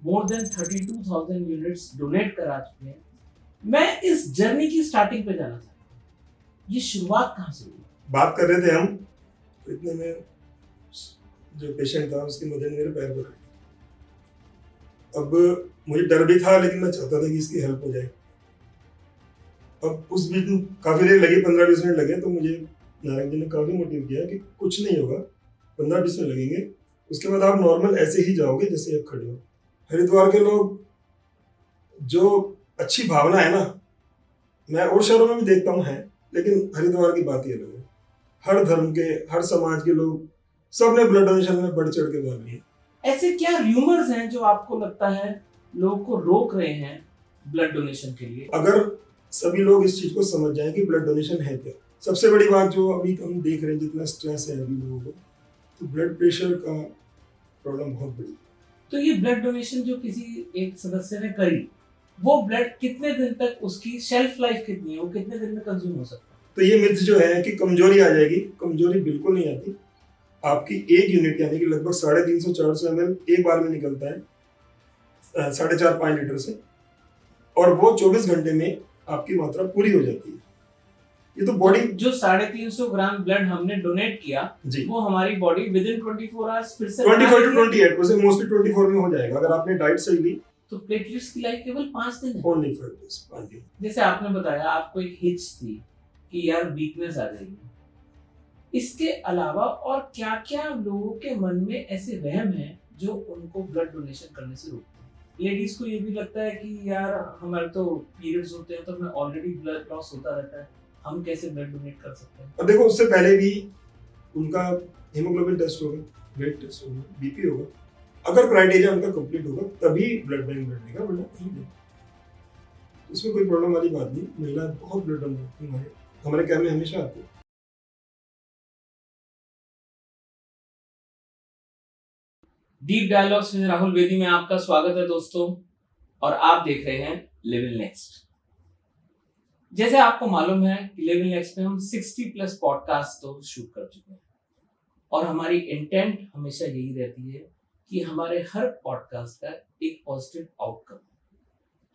More than 32,000 units donate करा चुके हैं। मैं इस जर्नी की स्टार्टिंग पे जाना चाहता हूँ, ये शुरुआत कहाँ से हुई? बात कर रहे थे हम, तो इतने में जो पेशेंट था उसकी मदद मेरे पैर पर खड़ी। अब मुझे डर भी था, लेकिन मैं चाहता था कि इसकी हेल्प हो जाए। अब उस बीच में काफी देर लगी, 15-20 मिनट लगे, तो मुझे नारायण जी ने काफी मोटिव किया कि कुछ नहीं होगा, 15-20 मिनट लगेंगे, उसके बाद आप नॉर्मल ऐसे ही जाओगे जैसे आप खड़े हो। हरिद्वार के लोग, जो अच्छी भावना है ना, मैं और शहरों में भी देखता हूँ है, लेकिन हरिद्वार की बात ही अलग है। हर धर्म के, हर समाज के लोग, सबने ब्लड डोनेशन में बढ़ चढ़ के भाग लिया। ऐसे क्या र्यूमर्स हैं जो आपको लगता है लोगों को रोक रहे हैं ब्लड डोनेशन के लिए? अगर सभी लोग इस चीज को समझ जाएं कि ब्लड डोनेशन है क्या, सबसे बड़ी बात जो अभी हम देख रहे हैं, जितना स्ट्रेस है अभी लोगों को, तो ब्लड प्रेशर का प्रॉब्लम बहुत बड़ी है। तो ये ब्लड डोनेशन जो किसी एक सदस्य ने करी, वो ब्लड कितने दिन तक, उसकी शेल्फ लाइफ कितनी है, वो कितने दिन में कंज्यूम हो सकता है? तो ये मिथ जो है कि कमजोरी आ जाएगी, कमजोरी बिल्कुल नहीं आती। आपकी एक यूनिट यानी कि लगभग 350-400 ml एक बार में निकलता है, 4.5-5 लीटर से, और वो 24 घंटे में आपकी मात्रा पूरी हो जाती है। ये तो बॉडी जो 350 ग्राम ब्लड हमने डोनेट किया जी, वो हमारी बॉडी विद इन 24 आवर्स फिर से 24 to 28 मोस्टली 24 में हो जाएगा, अगर आपने डाइट सही ली। तो प्लेटलेट्स की लाइफ केवल 5 दिन है। ओनली 5 days, 5 दिन। जैसे आपने बताया आपको एक हिच थी कि यार वीकनेस आ जाएगी, इसके अलावा और क्या-क्या लोगों के मन में ऐसे वहम हैं जो उनको ब्लड डोनेशन करने से रोकते हैं? लेडीज को ये भी लगता है कि यार हमारे तो पीरियड्स होते हैं तो हमें ऑलरेडी ब्लड लॉस होता रहता है, हम कैसे ब्लड डोनेट कर सकते हैं? और देखो, उससे पहले भी उनका हीमोग्लोबिन टेस्ट होगा, वेट टेस्ट होगा, बीपी होगा। अगर क्राइटेरिया उनका कंप्लीट होगा तभी ब्लड बैंक ब्लड देगा, वरना नहीं देगा। इसमें कोई प्रॉब्लम वाली बात नहीं। महिला बहुत ब्लड डोनेट हमारे कैम्प में हमेशा आती है। डीप डायलॉग्स में राहुल बेदी में आपका स्वागत है दोस्तों, और आप देख रहे हैं लेवल नेक्स्ट। जैसे आपको मालूम है कि लेवल नेक्स्ट में हम 60+ पॉडकास्ट तो शूट कर चुके हैं, और हमारी इंटेंट हमेशा यही रहती है कि हमारे हर पॉडकास्ट का एक पॉजिटिव आउटकम,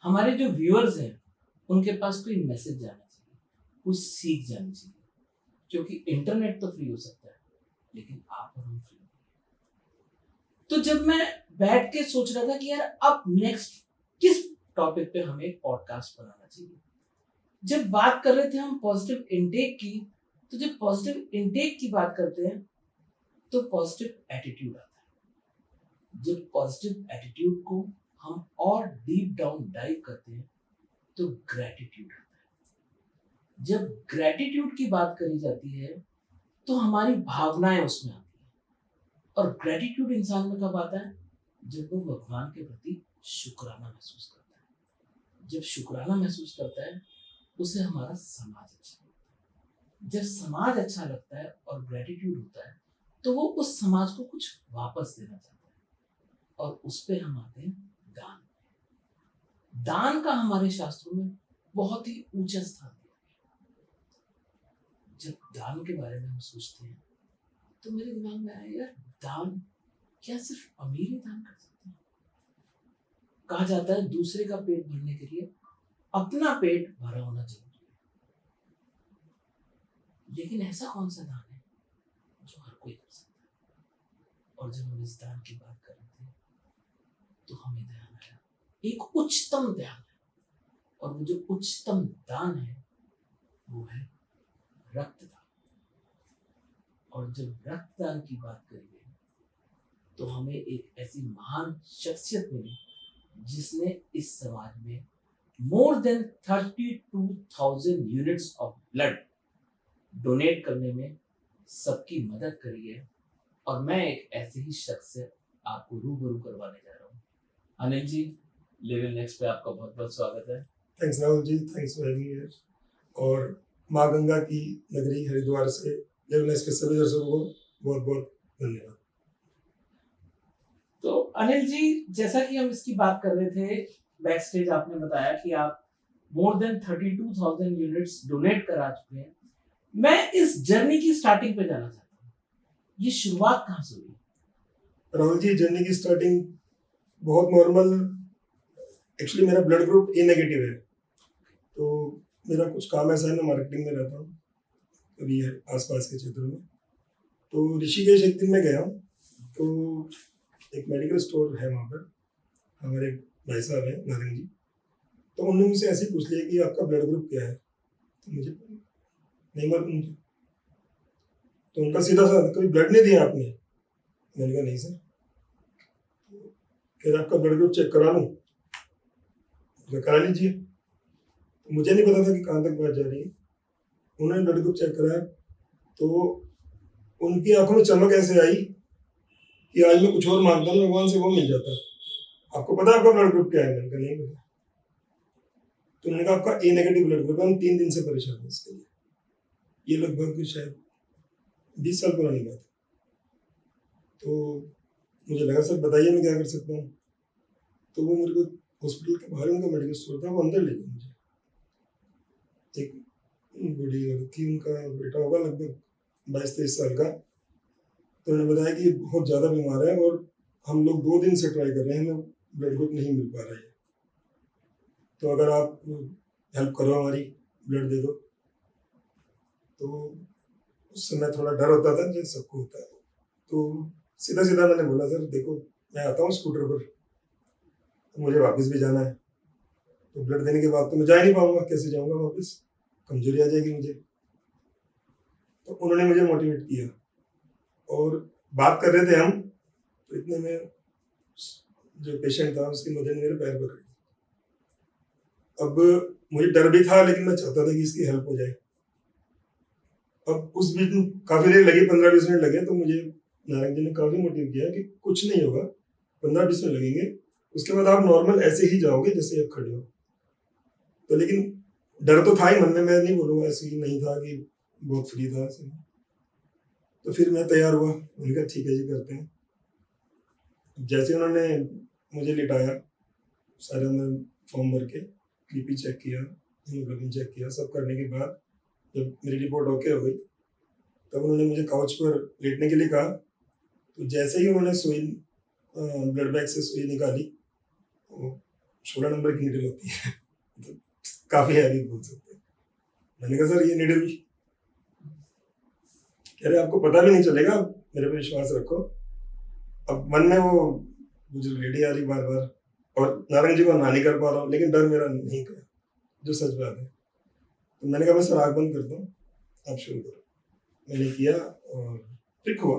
हमारे जो व्यूअर्स हैं उनके पास कोई मैसेज जाना चाहिए, कुछ सीख जानी चाहिए, क्योंकि इंटरनेट तो फ्री हो सकता है लेकिन आप और हम फ्री नहीं। तो जब मैं बैठ के सोच रहा था कि यार अब नेक्स्ट किस टॉपिक पे हमें एक पॉडकास्ट बनाना चाहिए, जब बात कर रहे थे हम पॉजिटिव इनटेक की, तो जब पॉजिटिव इनटेक की बात करते हैं तो पॉजिटिव एटीट्यूड आता है। जब पॉजिटिव एटीट्यूड को हम और डीप डाउन डाइव करते हैं तो ग्रैटिट्यूड आता है। जब ग्रैटिट्यूड की बात करी जाती है तो हमारी भावनाएं उसमें आती है, और ग्रैटिट्यूड इंसान में कब आता है? जब वो भगवान के प्रति शुक्राना महसूस करता है। जब शुक्राना महसूस करता है उसे हमारा समाज अच्छा लगता है। जब समाज अच्छा लगता है और ग्रैटिट्यूड होता है तो वो उस समाज को कुछ वापस देना चाहता है, और उस पे हम आते हैं दान। दान का हमारे शास्त्रों में बहुत ही ऊंचा स्थान दिया गया। जब दान के बारे में हम सोचते हैं तो मेरे दिमाग में आया, यार दान क्या सिर्फ अमीर ही दान कर सकते हैं? कहा जाता है दूसरे का पेट भरने के लिए अपना पेट भरा होना जरूरी है, लेकिन ऐसा कौन सा दान है जो हर कोई कर सकता है? और जब हम इस दान की बात कर रहे थे तो हमें ध्यान आया एक उच्चतम दान है, और वो जो उच्चतम दान है वो है रक्तदान। और जब रक्तदान की बात करी गई तो हमें एक ऐसी महान शख्सियत मिली जिसने इस समाज में more than 32,000 units of blood donate करने में सबकी मदद करी है, और मैं एक ऐसे ही शख्स से आपको रूबरू करवाने जा रहा हूँ। अनिल जी, लेवल नेक्स्ट पे आपका बहुत बहुत स्वागत है। Thanks Rahul ji, thanks for having me. और माँ गंगा की नगरी हरिद्वार से लेवल नेक्स्ट के सभी दर्शकों को बहुत बहुत धन्यवाद। तो अनिल जी, जैसा कि हम इसकी बात कर रहे थे बैक स्टेज, आपने बताया कि आप मोर देन 32,000 यूनिट्स डोनेट करा चुके हैं। मैं इस जर्नी की स्टार्टिंग पे जाना चाहता हूँ, ये शुरुआत कहाँ से हुई? राहुल जी, जर्नी की स्टार्टिंग बहुत नॉर्मल। एक्चुअली मेरा ब्लड ग्रुप ए नेगेटिव है, तो मेरा कुछ काम ऐसा है, मैं मार्केटिंग में रहता हूँ अभी है आसपास के क्षेत्र में। तो ऋषिकेश एक दिन मैं गया हूँ, तो एक मेडिकल स्टोर है वहाँ पर, हमारे भाई साहब हैं नारंग जी, तो उन्होंने मुझसे ऐसे ही पूछ लिया कि आपका ब्लड ग्रुप क्या है, तो मुझे नहीं मालूम मुझे। तो उनका सीधा सा, कभी ब्लड नहीं दिया आपने? मैंने कहा नहीं सर। कह रहे आपका ब्लड ग्रुप चेक करा लूँ? तो करा लीजिए। तो मुझे नहीं पता था कि कहाँ तक बात जा रही है। उन्होंने ब्लड ग्रुप चेक कराया, तो उनकी आंखों में चमक ऐसे आई कि आज मैं कुछ और मांगता हूँ भगवान से, वो मिल जाता। आपको पता है आपका ब्लड ग्रुप क्या है? मैंने कहा नहीं पता। तो उन्होंने कहा आपका ए नेगेटिव ब्लड ग्रुप है, हम 3 दिन से परेशान हैं इसके लिए। ये लगभग शायद 20 साल पुरानी बात है। तो मुझे लगा सर बताइए मैं क्या कर सकता हूँ। तो वो मेरे को हॉस्पिटल के बाहर उनका मेडिकल स्टोर था, वो अंदर ले गया मुझे। एक बूढ़ी औरत थी, उनका बेटा होगा लगभग 22-23 साल का। तो उन्होंने बताया कि बहुत ज़्यादा बीमार है और हम लोग 2 दिन से ट्राई कर रहे हैं, हमें ब्लड ग्रुप नहीं मिल पा रहा है, तो अगर आप हेल्प करो हमारी, ब्लड दे दो। तो उस समय थोड़ा डर होता था, जैसे सबको होता है। तो सीधा सीधा मैंने बोला सर देखो, मैं आता हूँ स्कूटर पर, तो मुझे वापस भी जाना है, तो ब्लड देने के बाद तो मैं जा ही नहीं पाऊंगा, कैसे जाऊंगा वापस, कमजोरी आ जाएगी मुझे। तो उन्होंने मुझे मोटिवेट किया और बात कर रहे थे हम, तो इतने में जो पेशेंट था उसकी मदर ने मेरे पैर पकड़ लिए। अब मुझे डर भी था, लेकिन मैं चाहता था कि इसकी हेल्प हो जाए। अब उस बीच काफी देर लगी, 15-20 मिनट लगे, तो मुझे नारंग जी ने काफी मोटिव किया कि कुछ नहीं होगा, 15-20 मिनट लगेंगे, उसके बाद आप नॉर्मल ऐसे ही जाओगे जैसे आप खड़े हो। तो लेकिन डर तो था ही मन में, मैं नहीं बोलूंगा ऐसे ही नहीं था कि बहुत फ्री था ऐसे। तो फिर मैं तैयार हुआ, मैंने कहा ठीक है जी करते हैं। जैसे उन्होंने मुझे लिटाया, सारा मैं फॉर्म भर के बीपी चेक किया, हीमोग्लोबिन चेक किया, सब करने के बाद जब मेरी रिपोर्ट ओके हो गई, तब उन्होंने मुझे काउच पर लेटने के लिए कहा। तो जैसे ही उन्होंने सुई, ब्लड बैग से सुई निकाली, वो 16 नंबर की नीडल होती है तो काफी हैवी बोल सकते हैं। मैंने कहा सर ये नीडल, कह रहे आपको पता भी नहीं चलेगा, मेरे पे विश्वास रखो। अब मन में वो मुझे लेडी आ रही बार बार, और नारंग जी को ना नहीं कर पा रहा हूँ, लेकिन डर मेरा नहीं गया, जो सच बात है। तो मैंने कहा मैं सर आँख बंद करता हूँ, आप शुरू करो। मैंने किया और पिक हुआ,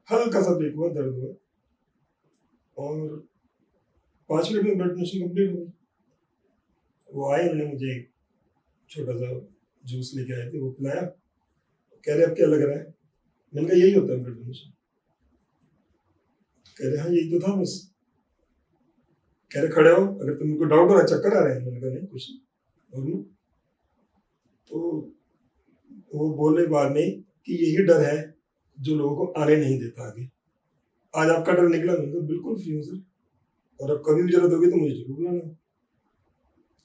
हल्का सा पिक हुआ, दर्द हुआ, और 5 मिनट में ब्लड डोनेशन कंप्लीट हो गई। वो आए, उन्होंने मुझे एक छोटा सा जूस लेके आए थे, वो पिलाया। कह रहे अब क्या लग रहा है? मैंने कहा यही होता है ब्लड डोनेशन। कह रहे हाँ यही तो था बस। कह रहे खड़े हो, अगर तुमको डाउट हो रहा है, चक्कर आ रहे हैं? मैंने कहा नहीं कुछ नहीं। तो वो बोले बाद में कि यही डर है जो लोगों को आने नहीं देता आगे। आज आपका डर निकला? मैंने कहा बिल्कुल फ्री हूँ सर, और अब कभी भी जरूरत होगी तो मुझे जरूर बुलाना।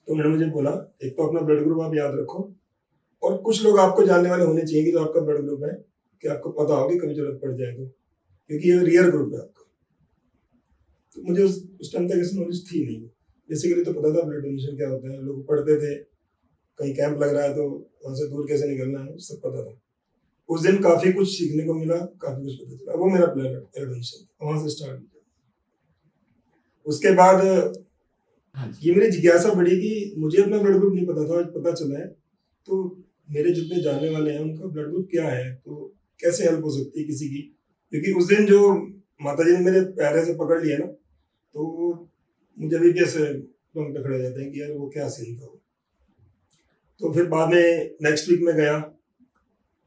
तो उन्होंने मुझे बोला एक तो अपना ब्लड ग्रुप आप याद रखो, और कुछ लोग आपको जानने वाले होने चाहिए कि जो आपका ब्लड ग्रुप है, कि आपको पता होगी कभी जरूरत पड़ जाए तो, क्योंकि ये रियर ग्रुप है आपका। तो मुझे उस टाइम तक ऐसी नॉलेज थी नहीं। बेसिकली तो पता था ब्लड डोनेशन क्या होता है, लोग पढ़ते थे, कहीं कैंप लग रहा है तो वहां से दूर कैसे निकलना है, सब पता था। उस दिन काफी कुछ सीखने को मिला, काफी कुछ पता चला। वो मेरा ब्लड डोनेशन वहां से स्टार्ट किया। उसके बाद ये मेरी जिज्ञासा बढ़ी कि मुझे अपना ब्लड ग्रुप नहीं पता था, आज पता चला है। तो मेरे जितने जानने वाले हैं उनका ब्लड ग्रुप क्या है, तो कैसे हेल्प हो सकती है किसी की। क्योंकि उस दिन जो माता जी ने मेरे पैर से पकड़ लिया ना, तो मुझे अभी भी ऐसे रोंगटे खड़े हो जाते हैं कि यार वो क्या सीन था। तो फिर बाद में नेक्स्ट वीक में गया,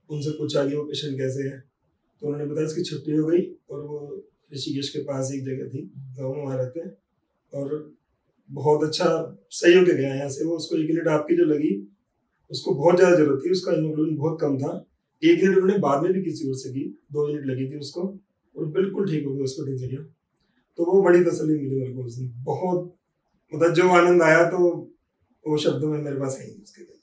उनसे पूछा कि वो पेशेंट कैसे है, तो उन्होंने बताया इसकी छुट्टी हो गई, और वो ऋषिकेश के पास एक जगह थी, गाँव में वहाँ रहते हैं, और बहुत अच्छा सही होके गया यहाँ से वो। उसको 1 यूनिट आपकी जो लगी, उसको बहुत ज़्यादा जरूरत थी, उसका हीमोग्लोबिन बहुत कम था। 1 यूनिट उन्होंने बाद में भी किसी और से की, 2 यूनिट लगी थी उसको, और बिल्कुल ठीक हो गया उसको दिनचर्या। तो वो बड़ी तसल्ली मिली मेरे को उस दिन, बहुत मतलब जो आनंद आया तो वो शब्दों में मेरे पास है ही उसके लिए।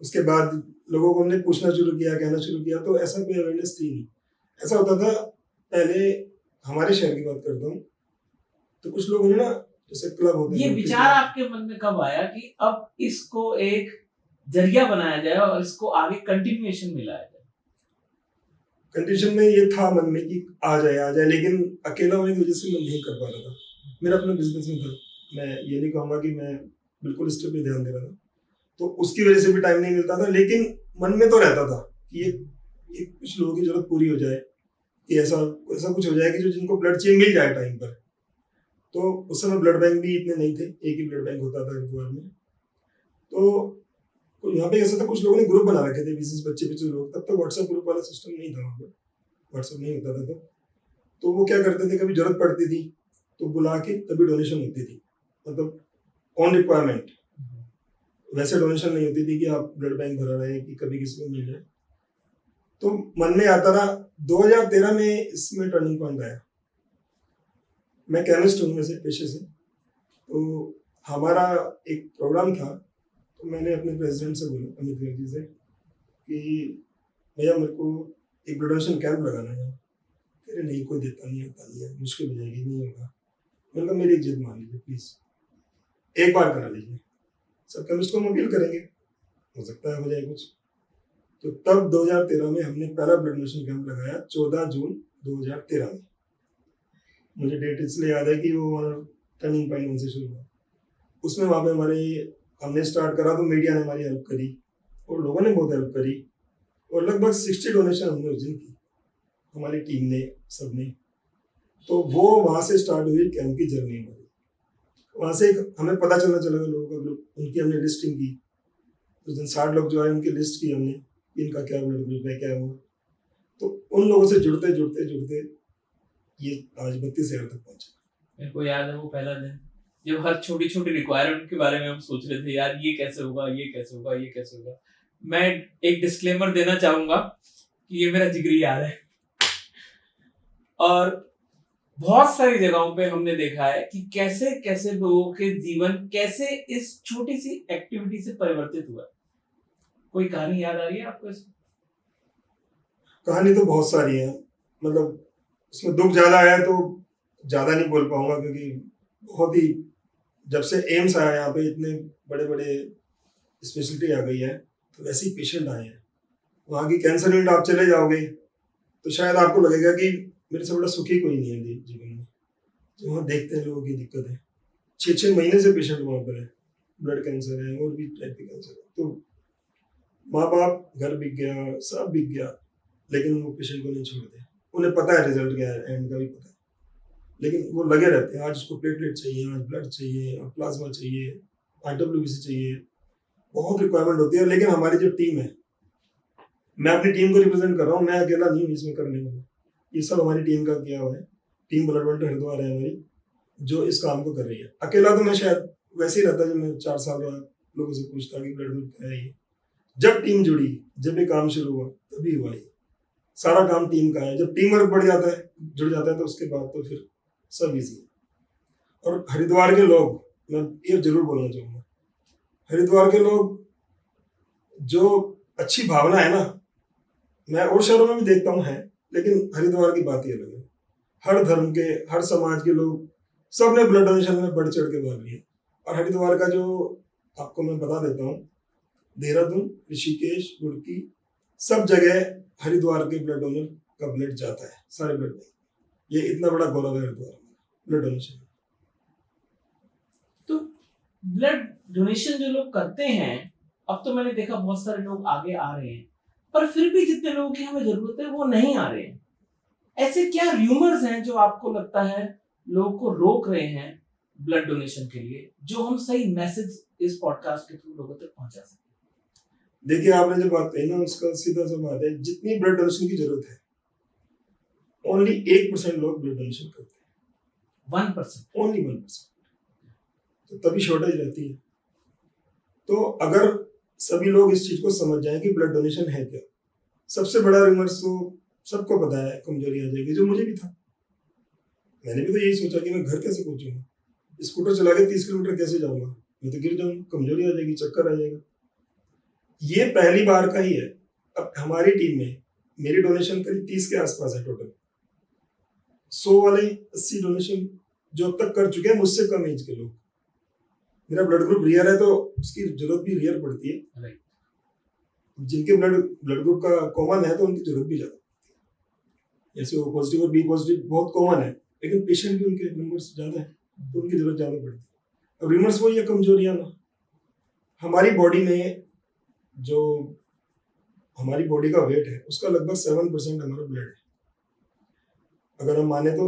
उसके बाद लोगों को हमने पूछना शुरू किया, कहना शुरू किया, तो ऐसा कोई अवेयरनेस थी नहीं। ऐसा होता था पहले हमारे शहर की बात करता हूँ, तो कुछ लोग हैं ना, जैसे क्लब होते हैं, ये विचार आपके मन में कब आया कि अब इसको एक जरिया बनाया जाए और इसको आगे कंटिन्यूएशन में लाया जाए? कंडीशन में ये था मन में कि आ जाए, लेकिन अकेला होने की वजह से मैं नहीं कर पा रहा था। मेरा अपना बिजनेस में था, मैं ये नहीं कहूँगा कि मैं बिल्कुल इस पे ध्यान दे रहा था, तो उसकी वजह से भी टाइम नहीं मिलता था। लेकिन मन में तो रहता था कि ये कुछ लोगों की जरूरत पूरी हो जाए, कि ऐसा ऐसा कुछ हो जाए कि जो जिनको ब्लड चाहिए मिल जाए टाइम पर। तो उस समय ब्लड बैंक भी इतने नहीं थे, एक ही ब्लड बैंक होता था हरिद्वार में। तो यहाँ पे ऐसा था, कुछ लोगों ने ग्रुप बना रखे थे, 20 बच्चे लोग। तब तक व्हाट्सएप ग्रुप वाला सिस्टम नहीं था वहाँ पर, व्हाट्सएप नहीं होता था। तो वो क्या करते थे, कभी जरूरत पड़ती थी तो बुला के तभी डोनेशन होती थी, मतलब ऑन रिक्वायरमेंट। वैसे डोनेशन नहीं होती थी कि आप ब्लड बैंक भरा रहे कि कभी किसी को मिल जाए। तो मन में आता रहा, 2013 में इसमें टर्निंग पॉइंट आया। मैं केमिस्ट हूँ वैसे पेशे से, तो हमारा एक प्रोग्राम था, तो मैंने अपने प्रेसिडेंट से बोला, अमित गर्जी से, कि भैया मेरे को एक ब्लड डोनेशन कैंप लगाना है। कह रहे नहीं, कोई देता नहीं, आता नहीं है, मुश्किल हो जाएगी, नहीं होगा। मैंने कहा मेरी एक जिद मान लीजिए प्लीज, एक बार करा लीजिए, सब केमिस्ट को हम अपील करेंगे, हो सकता है हो जाए कुछ। तो तब 2013 में हमने पहला ब्लड डोनेशन कैंप लगाया, 14 जून 2013 में। मुझे डेट इसलिए याद है कि वो टर्निंग पॉइंट उनसे शुरू हुआ। उसमें वहाँ पे हमारे हमने स्टार्ट करा तो मीडिया ने हमारी हेल्प करी और लोगों ने बहुत हेल्प करी, और लगभग 60 डोनेशन हमने उस दिन की, हमारी टीम ने, सबने। तो वो वहाँ से स्टार्ट हुई कैंप की जर्नी हमारी। वहाँ से हमें पता चलना चला लोगों का ग्रुप, उनकी हमने लिस्टिंग की। उस दिन 60 लोग जो आए उनकी लिस्ट की हमने, इनका क्या ब्लड ग्रुप है, क्या हुआ। तो उन लोगों से जुड़ते जुड़ते जुड़ते ये आज 32,000 तक पहुंचा। मेरे को याद है वो पहला दिन जब हर छोटी छोटी रिक्वायरमेंट के बारे में हम सोच रहे थे, यार ये कैसे होगा, ये कैसे होगा, ये कैसे होगा। मैं एक डिस्क्लेमर देना चाहूंगा कि ये मेरा जिगरी यार है, और बहुत सारी जगहों पे हमने देखा है कि कैसे कैसे लोगों के जीवन कैसे इस छोटी सी एक्टिविटी से परिवर्तित हुआ। कोई कहानी याद आ रही है आपको इसमें? कहानी तो बहुत सारी है, मतलब उसमें दुख ज्यादा आया तो ज्यादा नहीं बोल पाऊंगा, क्योंकि बहुत ही, जब से एम्स आया यहाँ पे इतने बड़े बड़े स्पेशलिटी आ गई है, तो वैसे ही पेशेंट आए हैं। वहाँ की कैंसर यूनिट आप चले जाओगे तो शायद आपको लगेगा कि मेरे से बड़ा सुखी कोई नहीं है जीवन में। जो वहाँ देखते हैं लोगों की दिक्कत है, 6-6 महीने से पेशेंट वहाँ पर है, ब्लड कैंसर है और भी टाइप के कैंसर है। तो माँ बाप, घर बिक गया, सब बिक गया, लेकिन वो पेशेंट को नहीं छोड़ते। उन्हें पता है रिजल्ट क्या है, एंड का भी पता है, लेकिन वो लगे रहते हैं। आज उसको प्लेटलेट चाहिए, आज ब्लड चाहिए, आज प्लाज्मा चाहिए, RWBC चाहिए, बहुत रिक्वायरमेंट होती है। लेकिन हमारी जो टीम है, मैं अपनी टीम को रिप्रेजेंट कर रहा हूँ, मैं अकेला नहीं हूँ इसमें करने वाला, ये सब हमारी टीम का किया हुआ है। टीम ब्लड बैंक हरिद्वार है हमारी, जो इस काम को कर रही है। अकेला तो मैं शायद वैसे ही रहता, जब मैं 4 साल बाद लोगों से पूछता कि ब्लड ग्रुप क्या है ये। जब टीम जुड़ी, जब ये काम शुरू हुआ, तभी हुआ ये सारा काम टीम का है। जब टीम वर्क बढ़ जाता है, जुड़ जाता है, तो उसके बाद तो फिर सब इजी है। और हरिद्वार के लोग, मैं ये जरूर बोलना चाहूंगा, हरिद्वार के लोग जो अच्छी भावना है ना, मैं और शहरों में भी देखता हूँ है, लेकिन हरिद्वार की बात ही अलग है। हर धर्म के, हर समाज के लोग, सब ने ब्लड डोनेशन में बढ़ चढ़ के भाग लिया। और हरिद्वार का जो आपको मैं बता देता हूँ, देहरादून, ऋषिकेश, रुड़की, सब जगह हरिद्वार के ब्लड डोनर का ब्लड जाता है, सारे ब्लड बैंक। ये इतना बड़ा गौरव है हरिद्वार ब्लड डोनेशन। तो ब्लड डोनेशन जो लोग करते हैं, अब तो मैंने देखा बहुत सारे लोग आगे आ रहे हैं, पर फिर भी जितने लोगों की हमें जरूरत है वो नहीं आ रहे हैं। ऐसे क्या र्यूमर्स हैं जो आपको लगता है लोगों को रोक रहे हैं ब्लड डोनेशन के लिए, जो हम सही मैसेज इस पॉडकास्ट के थ्रू लोगों तक पहुंचा सकते? देखिए, आपने जो बात कही ना, उसका सीधा सा बात है, जितनी ब्लड डोनेशन की जरूरत है, ओनली 1% लोग ब्लड डोनेशन करते हैं। 1%? ओनली 1%। तो तभी शॉर्टेज रहती है। तो अगर सभी लोग इस चीज को समझ जाएं कि ब्लड डोनेशन है क्या, सबसे बड़ा रिमर्स तो सबको पता है, कमजोरी आ जाएगी, जो मुझे भी था। मैंने भी तो यही सोचा कि मैं घर कैसे पहुंचूंगा, स्कूटर चला के 30 किलोमीटर कैसे जाऊंगा, मैं तो गिर जाऊंगा, कमजोरी आ जाएगी, चक्कर आ जाएगा। ये पहली बार का ही है। अब हमारी टीम में मेरी डोनेशन करीब 30 के आसपास है टोटल। 100 वाले 80 डोनेशन जो अब तक कर चुके हैं मुझसे कम एज के लोग। मेरा ब्लड ग्रुप रियर है तो उसकी जरूरत भी रियर पड़ती है। राइट। जिनके ब्लड ग्रुप का कॉमन है तो उनकी जरूरत भी ज्यादा पड़ती है। जैसे ओ पॉजिटिव और बी पॉजिटिव बहुत कॉमन है, लेकिन पेशेंट भी उनके नंबर्स ज्यादा है तो उनकी जरूरत ज्यादा पड़ती है। अब रिमर्स वही है, कमजोरियां ना। हमारी बॉडी में जो हमारी बॉडी का वेट है उसका लगभग 7% हमारा ब्लड है। अगर हम माने तो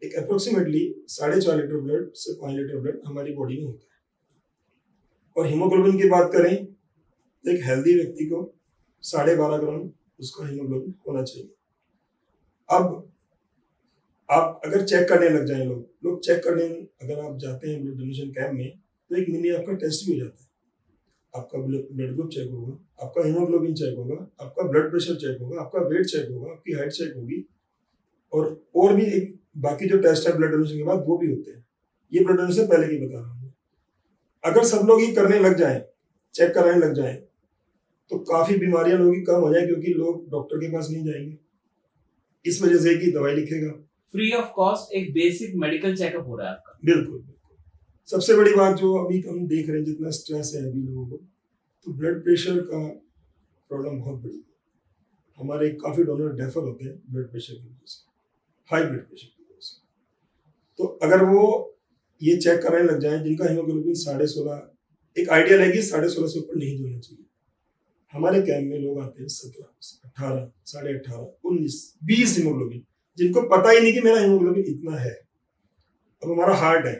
एक अप्रोक्सीमेटली 4.5 लीटर ब्लड से 5 लीटर ब्लड हमारी बॉडी में होता है। और हीमोग्लोबिन की बात करें तो एक हेल्दी व्यक्ति को 12.5 ग्राम उसका हीमोग्लोबिन होना चाहिए। अब आप अगर चेक करने लग जाए, लोग चेक करने अगर आप जाते हैं ब्लड डोनेशन कैंप में तो एक मिनी आपका टेस्ट भी हो जाता है। आपका ब्लड ग्रुप चेक होगा, आपका हीमोग्लोबिन चेक होगा, आपका ब्लड प्रेशर चेक होगा, आपका वेट चेक होगा, आपकी हाइट चेक होगी, और भी एक बाकी जो टेस्ट है ब्लड डोनेशन के बाद वो भी होते हैं। ये ब्लड डोनेशन पहले की बता रहा हूँ। अगर सब लोग ये करने लग जाएं, चेक कराने लग जाएं, तो काफी बीमारियां लोगों की कम हो जाए, क्योंकि लोग डॉक्टर के पास नहीं जाएंगे इस वजह से कि दवाई लिखेगा। फ्री ऑफ कॉस्ट एक बेसिक मेडिकल चेकअप हो रहा है आपका। बिल्कुल। सबसे बड़ी बात जो अभी हम देख रहे हैं, जितना स्ट्रेस है अभी लोगों को, तो ब्लड प्रेशर का प्रॉब्लम बहुत बड़ी है। हमारे काफी डोनर डेफर होते हैं ब्लड प्रेशर की वजह से, हाई ब्लड प्रेशर की वजह से। तो अगर वो ये चेक कराने लग जाए, जिनका हीमोग्लोबिन 16.5, एक आइडियल है कि 16.5 से ऊपर नहीं होना चाहिए। हमारे कैंप में लोग आते हैं 17, 18, 18.5, 19, 20 हीमोग्लोबिन, जिनको पता ही नहीं कि मेरा हीमोग्लोबिन इतना है। अब हमारा हार्ट है,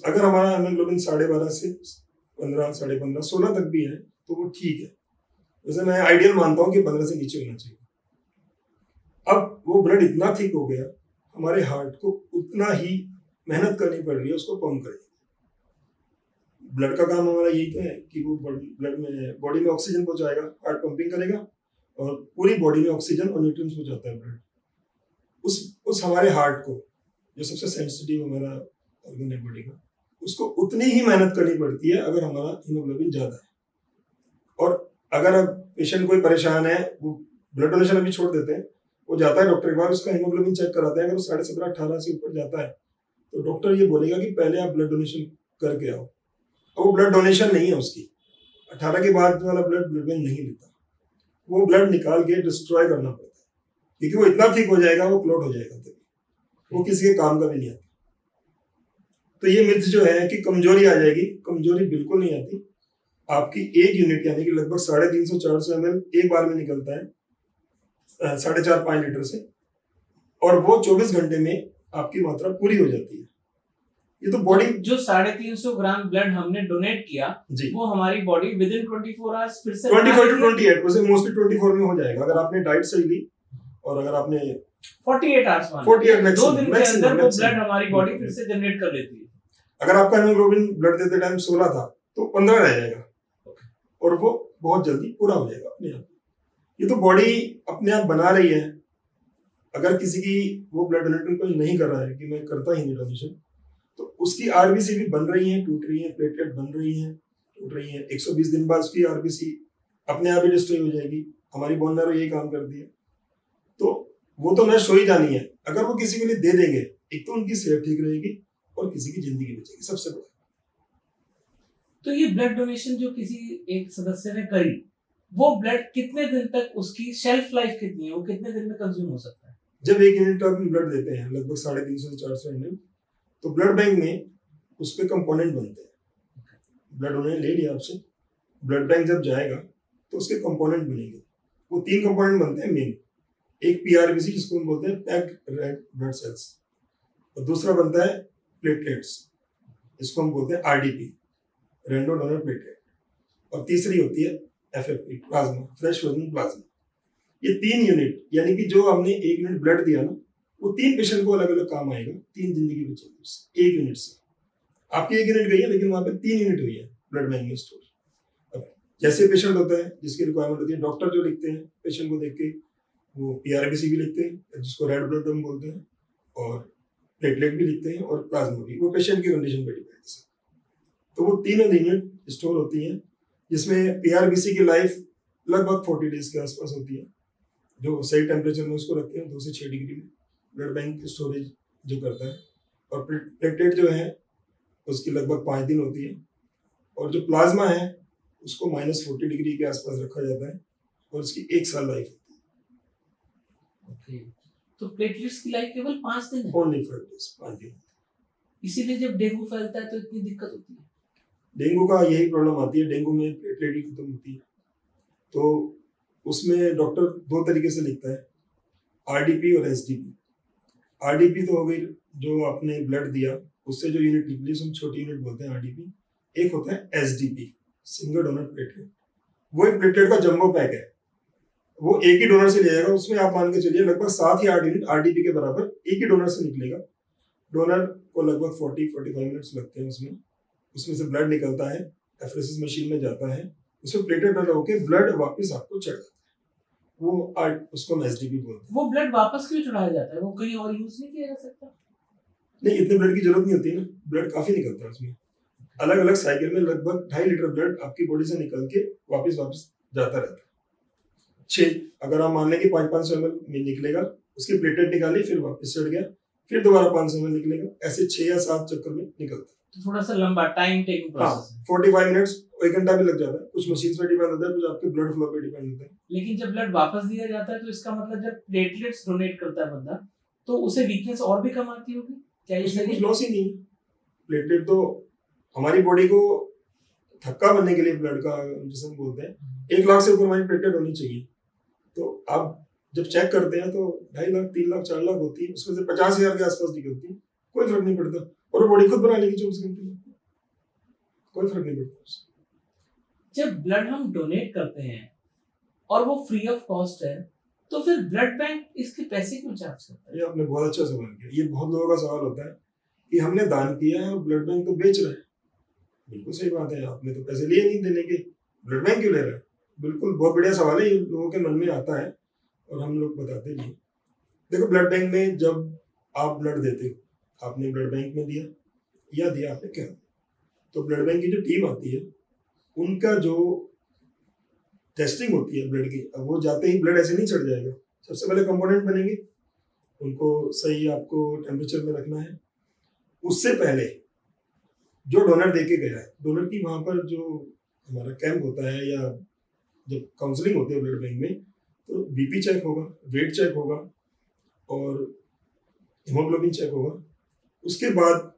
अगर हमारा हीमोग्लोबिन 12.5 से 15, 15.5, 16 तक भी है तो वो ठीक है। वैसे मैं आइडियल मानता हूँ कि 15 से नीचे होना चाहिए। अब वो ब्लड इतना थिक हो गया, हमारे हार्ट को उतना ही मेहनत करनी पड़ रही है उसको पंप करने। ब्लड का काम हमारा यही तो है कि वो ब्लड में बॉडी में ऑक्सीजन पहुंचाएगा, हार्ट पंपिंग करेगा और पूरी बॉडी में ऑक्सीजन और न्यूट्रिएंट्स पहुंचाता है ब्लड। उस हमारे हार्ट को, जो सबसे सेंसिटिव हमारा ऑर्गन है बॉडी का, उसको उतनी ही मेहनत करनी पड़ती है अगर हमारा हीमोग्लोबिन ज्यादा है। और अगर अब पेशेंट कोई परेशान है, वो ब्लड डोनेशन अभी छोड़ देते हैं, वो जाता है डॉक्टर के पास, उसका हीमोग्लोबिन चेक कराते हैं। अगर वो 17.5, 18 से ऊपर जाता है तो डॉक्टर ये बोलेगा कि पहले आप ब्लड डोनेशन करके आओ। और वो ब्लड डोनेशन नहीं है उसकी, 18 के बाद वाला ब्लड बैंक नहीं लेता, वो ब्लड निकाल के डिस्ट्रॉय करना पड़ता है, क्योंकि वो इतना ठीक हो जाएगा, वो क्लॉट हो जाएगा, तभी वो किसी के काम का भी नहीं आता। तो ये मिथ जो है कि कमजोरी आ जाएगी, कमजोरी बिल्कुल नहीं आती। आपकी एक यूनिट यानी कि लगभग 350 400 ml एक बार में निकलता है 4.5 लीटर से, और वो 24 घंटे में आपकी मात्रा पूरी हो जाती है। ये तो बॉडी जो 350 ग्राम ब्लड हमने डोनेट किया जी, वो हमारी बॉडी विद इन 24 आवर्स फिर से 24 to 28, वैसे मोस्टली 24 में हो जाएगा अगर आपने डाइट सही ली, और अगर आपने 48 आवर्स 48 2 दिन के अंदर वो maximum। ब्लड हमारी बॉडी फिर से जनरेट कर लेती है। अगर आपका हीमोग्लोबिन ब्लड देते टाइम 16 था तो 15 रह जाएगा, और वो बहुत जल्दी पूरा हो जाएगा अपने आप। ये तो बॉडी अपने आप बना रही है। अगर किसी की वो ब्लड डोनेट कोई नहीं कर रहा है कि मैं करता ही नहीं डोनेशन, तो उसकी आरबीसी भी बन रही है, टूट रही है, प्लेटलेट बन रही है, टूट रही है। 120 दिन बाद उसकी आरबीसी अपने आप ही डिस्ट्रॉय हो जाएगी। हमारी बोन मैरो यही काम करती है। तो वो तो नष्ट हो ही जानी है। अगर वो किसी के लिए दे देंगे, एक तो उनकी सेहत ठीक रहेगी और किसी की जिंदगी बचेगी, सबसे बड़ा। तो ये ब्लड डोनेशन जो किसी एक सदस्य ने करी, वो ब्लड कितने दिन तक, उसकी शेल्फ लाइफ कितनी है, वो कितने दिन में कंज्यूम हो सकता है? जब 1 यूनिट आप ब्लड देते हैं लगभग 350 से 400 ml, तो ब्लड बैंक में उस पे कंपोनेंट बनते हैं। ब्लड उन्होंने ले लिया आपसे, ब्लड बैंक जब जाएगा तो उसके कंपोनेंट बनेंगे। वो 3 कंपोनेंट बनते हैं मेन। एक पीआरबीसी जिसको हम बोलते हैं पैक्ड रेड ब्लड सेल्स, और दूसरा बनता है प्लेटलेट्स, इसको हम बोलते हैं आरडीपी, रेंडो डोनर प्लेटलेट, और तीसरी होती है FFP, plasma, fresh frozen plasma. ये 3 यूनिट, यानी कि जो हमने 1 यूनिट ब्लड दिया ना, वो 3 पेशेंट को अलग अलग काम आएगा, 3 जिंदगी बचेगी उससे, 1 यूनिट से। आपकी 1 यूनिट गई है, लेकिन वहां पे 3 यूनिट हुई है ब्लड बैंक में स्टोर। अब जैसे पेशेंट होता है जिसकी रिक्वायरमेंट होती है, डॉक्टर जो लिखते हैं पेशेंट को देख के, वो पीआरबीसी भी लिखते हैं जिसको रेड ब्लड हम बोलते हैं, और प्लेटलेट भी लिखते हैं, और प्लाज्मा भी, वो पेशेंट की कंडीशन पर डिपेंड है। तो वो 3 यूनिट स्टोर होती हैं, जिसमें पीआरबीसी की लाइफ लगभग 40 डेज के आसपास होती है, जो सही टेम्परेचर में उसको रखते हैं 2 से 6 डिग्री में। ब्लड बैंक स्टोरेज जो करता है, और प्लेटलेट जो है उसकी लगभग 5 दिन होती है, और जो प्लाज्मा है उसको -40 डिग्री के आसपास रखा जाता है, और उसकी 1 साल लाइफ होती ओके, तो प्लेटलेट्स की लाइफ केवल 5 दिन है, है। ओनली 5 डेज, 5 दिन। इसीलिए जब डेंगू फैलता है तो इतनी दिक्कत होती है। डेंगू का यही प्रॉब्लम आती है, डेंगू में प्लेटलेट ही खत्म होती है, तो उसमें डॉक्टर 2 तरीके से लिखता है, आरडीपी और एसडीपी। आरडीपी तो हो गई जो आपने ब्लड दिया उससे जो यूनिट निकली, उसमें छोटी यूनिट बोलते हैं आरडीपी। एक होता है एसडीपी, सिंगल डोनर प्लेटलेट। वो एक प्लेटलेट का जंबो पैक है, वो एक ही डोनर से ले जाएगा, उसमें आप मान के चलिए लगभग 7 या 8 यूनिट आरडीपी के बराबर एक ही डोनर से निकलेगा। डोनर को लगभग 40-45 मिनट्स लगते हैं, उसमें से ब्लड निकलता है, एफरेसिस मशीन में जाता है, उसमें प्लेटलेट डाला होकर ब्लड वापस आपको चढ़ जाता है, वो उसको हम एसडीपी बोलते हैं। वो ब्लड वापस क्यों चढ़ाया जाता है? वो कहीं और यूज नहीं किया जा सकता? नहीं, इतने ब्लड की जरूरत नहीं होती ना, ब्लड काफी निकलता है उसमें। अलग अलग साइकिल में लगभग 2.5 लीटर ब्लड आपकी बॉडी से निकल के वापस जाता रहता है। 6 अगर आप मान लें कि 500 ml में निकलेगा, उसकी प्लेटलेट निकाली, फिर वापस चढ़ गया, फिर दोबारा 500 ml निकलेगा, ऐसे 6 या 7 चक्कर में निकलता है। तो थोड़ा सा लंबा टाइम टेकिंग प्रोसेस है। 45 मिनट्स, 1 घंटा भी लग जाता है, कुछ मशीन पे डिपेंड होता है, कुछ आपके ब्लड फ्लो पे डिपेंड होता है। लेकिन जब ब्लड वापस दिया जाता है तो इसका मतलब जब प्लेटलेट्स डोनेट करता है बंदा तो उसे वीकनेस और भी कम आती होगी, क्या ये उसमें सही कुछ है? लॉस ही नहीं है। प्लेटलेट तो हमारी बॉडी को थक्का बनने के लिए, ब्लड का जिसे हम बोलते हैं, 1 लाख से ऊपर हमारी प्लेटलेट होनी चाहिए। तो आप जब चेक करते हैं तो 2.5 लाख, 3 लाख, 4 लाख होती है, उसमें से 50,000 के आसपास निकलती है, कोई फर्क नहीं पड़ता, और वो बॉडी खुद बना लेगी 24 घंटे में, कोई फर्क नहीं पड़ता उससे। जब ब्लड हम डोनेट करते हैं और वो फ्री ऑफ कॉस्ट है तो फिर ब्लड बैंक इसके पैसे क्यों चार्ज करता है? ये आपने बहुत अच्छा सवाल किया। ये बहुत लोगों का सवाल होता है कि हमने दान किया है और ब्लड बैंक तो बेच रहा है। बिल्कुल सही बात है, आपने तो पैसे लिए नहीं देने के, ब्लड बैंक क्यों ले रहा है? बिल्कुल बहुत बढ़िया सवाल है, ये लोगों के मन में आता है और हम लोग बताते नहीं। देखो, ब्लड बैंक में जब आप ब्लड देते हो, आपने ब्लड बैंक में दिया या दिया आपने क्या, तो ब्लड बैंक की जो टीम आती है उनका जो टेस्टिंग होती है ब्लड की, अब वो जाते ही ब्लड ऐसे नहीं चढ़ जाएगा, सबसे पहले कंपोनेंट बनेंगे, उनको सही आपको टेम्परेचर में रखना है। उससे पहले जो डोनर दे के गया है, डोनर की वहाँ पर जो हमारा कैंप होता है या जब काउंसलिंग होती है ब्लड बैंक में, तो बीपी चेक होगा, वेट चेक होगा और हीमोग्लोबिन चेक होगा। उसके बाद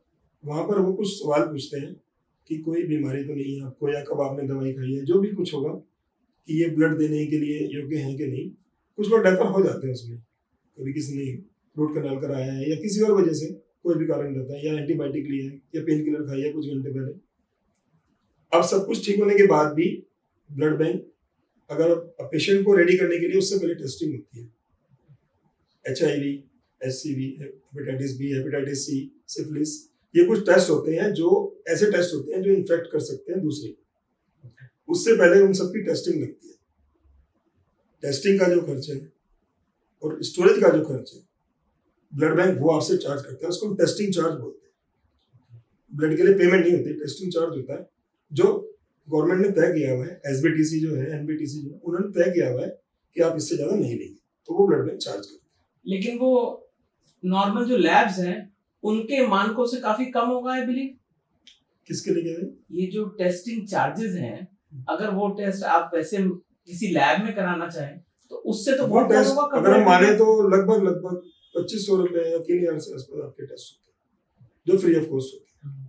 वहाँ पर वो कुछ सवाल पूछते हैं कि कोई बीमारी तो नहीं है आपको, या कब आपने दवाई खाई है, जो भी कुछ होगा कि ये ब्लड देने के लिए योग्य है कि नहीं। कुछ लोग डेफर हो जाते हैं उसमें, कभी किसी ने रूट कनाल कराया है या किसी और वजह से कोई भी कारण रहता है, या एंटीबायोटिक लिया है या पेन किलर खाई है कुछ घंटे पहले। अब सब कुछ ठीक होने के बाद भी ब्लड बैंक अगर पेशेंट को रेडी करने के लिए उससे पहले टेस्टिंग होती है, HIV, HCV, hepatitis B, hepatitis C, syphilis, ये कुछ टेस्ट होते हैं जो ऐसे टेस्ट होते हैं जो इन्फेक्ट कर सकते हैं दूसरे को। उससे पहले उन सबकी टेस्टिंग लगती है। टेस्टिंग का जो खर्च है और स्टोरेज का जो खर्च है, ब्लड बैंक वो आपसे चार्ज करता है, उसको हम टेस्टिंग चार्ज बोलते हैं। ब्लड के लिए पेमेंट नहीं होती, टेस्टिंग चार्ज होता है जो गवर्नमेंट ने तय किया हुआ है। SBTC जो है, NBTC जो है, उन्होंने तय किया हुआ है कि आप इससे ज्यादा नहीं लेंगे, तो वो ब्लड बैंक चार्ज करते हैं। लेकिन वो नॉर्मल जो लैब्स हैं उनके मानकों से काफी कम होगा आई बिलीव। किसके लिए कह रहे हैं? ये जो टेस्टिंग चार्जेस हैं, अगर वो टेस्ट आप वैसे किसी लैब में कराना चाहें तो उससे तो वो बहुत कम टेस्ट होगा। अगर हम माने तो लगभग 2500 रुपए या 3000 से आसपास आपके टेस्ट होते हैं जो फ्री ऑफ कॉस्ट होते हैं।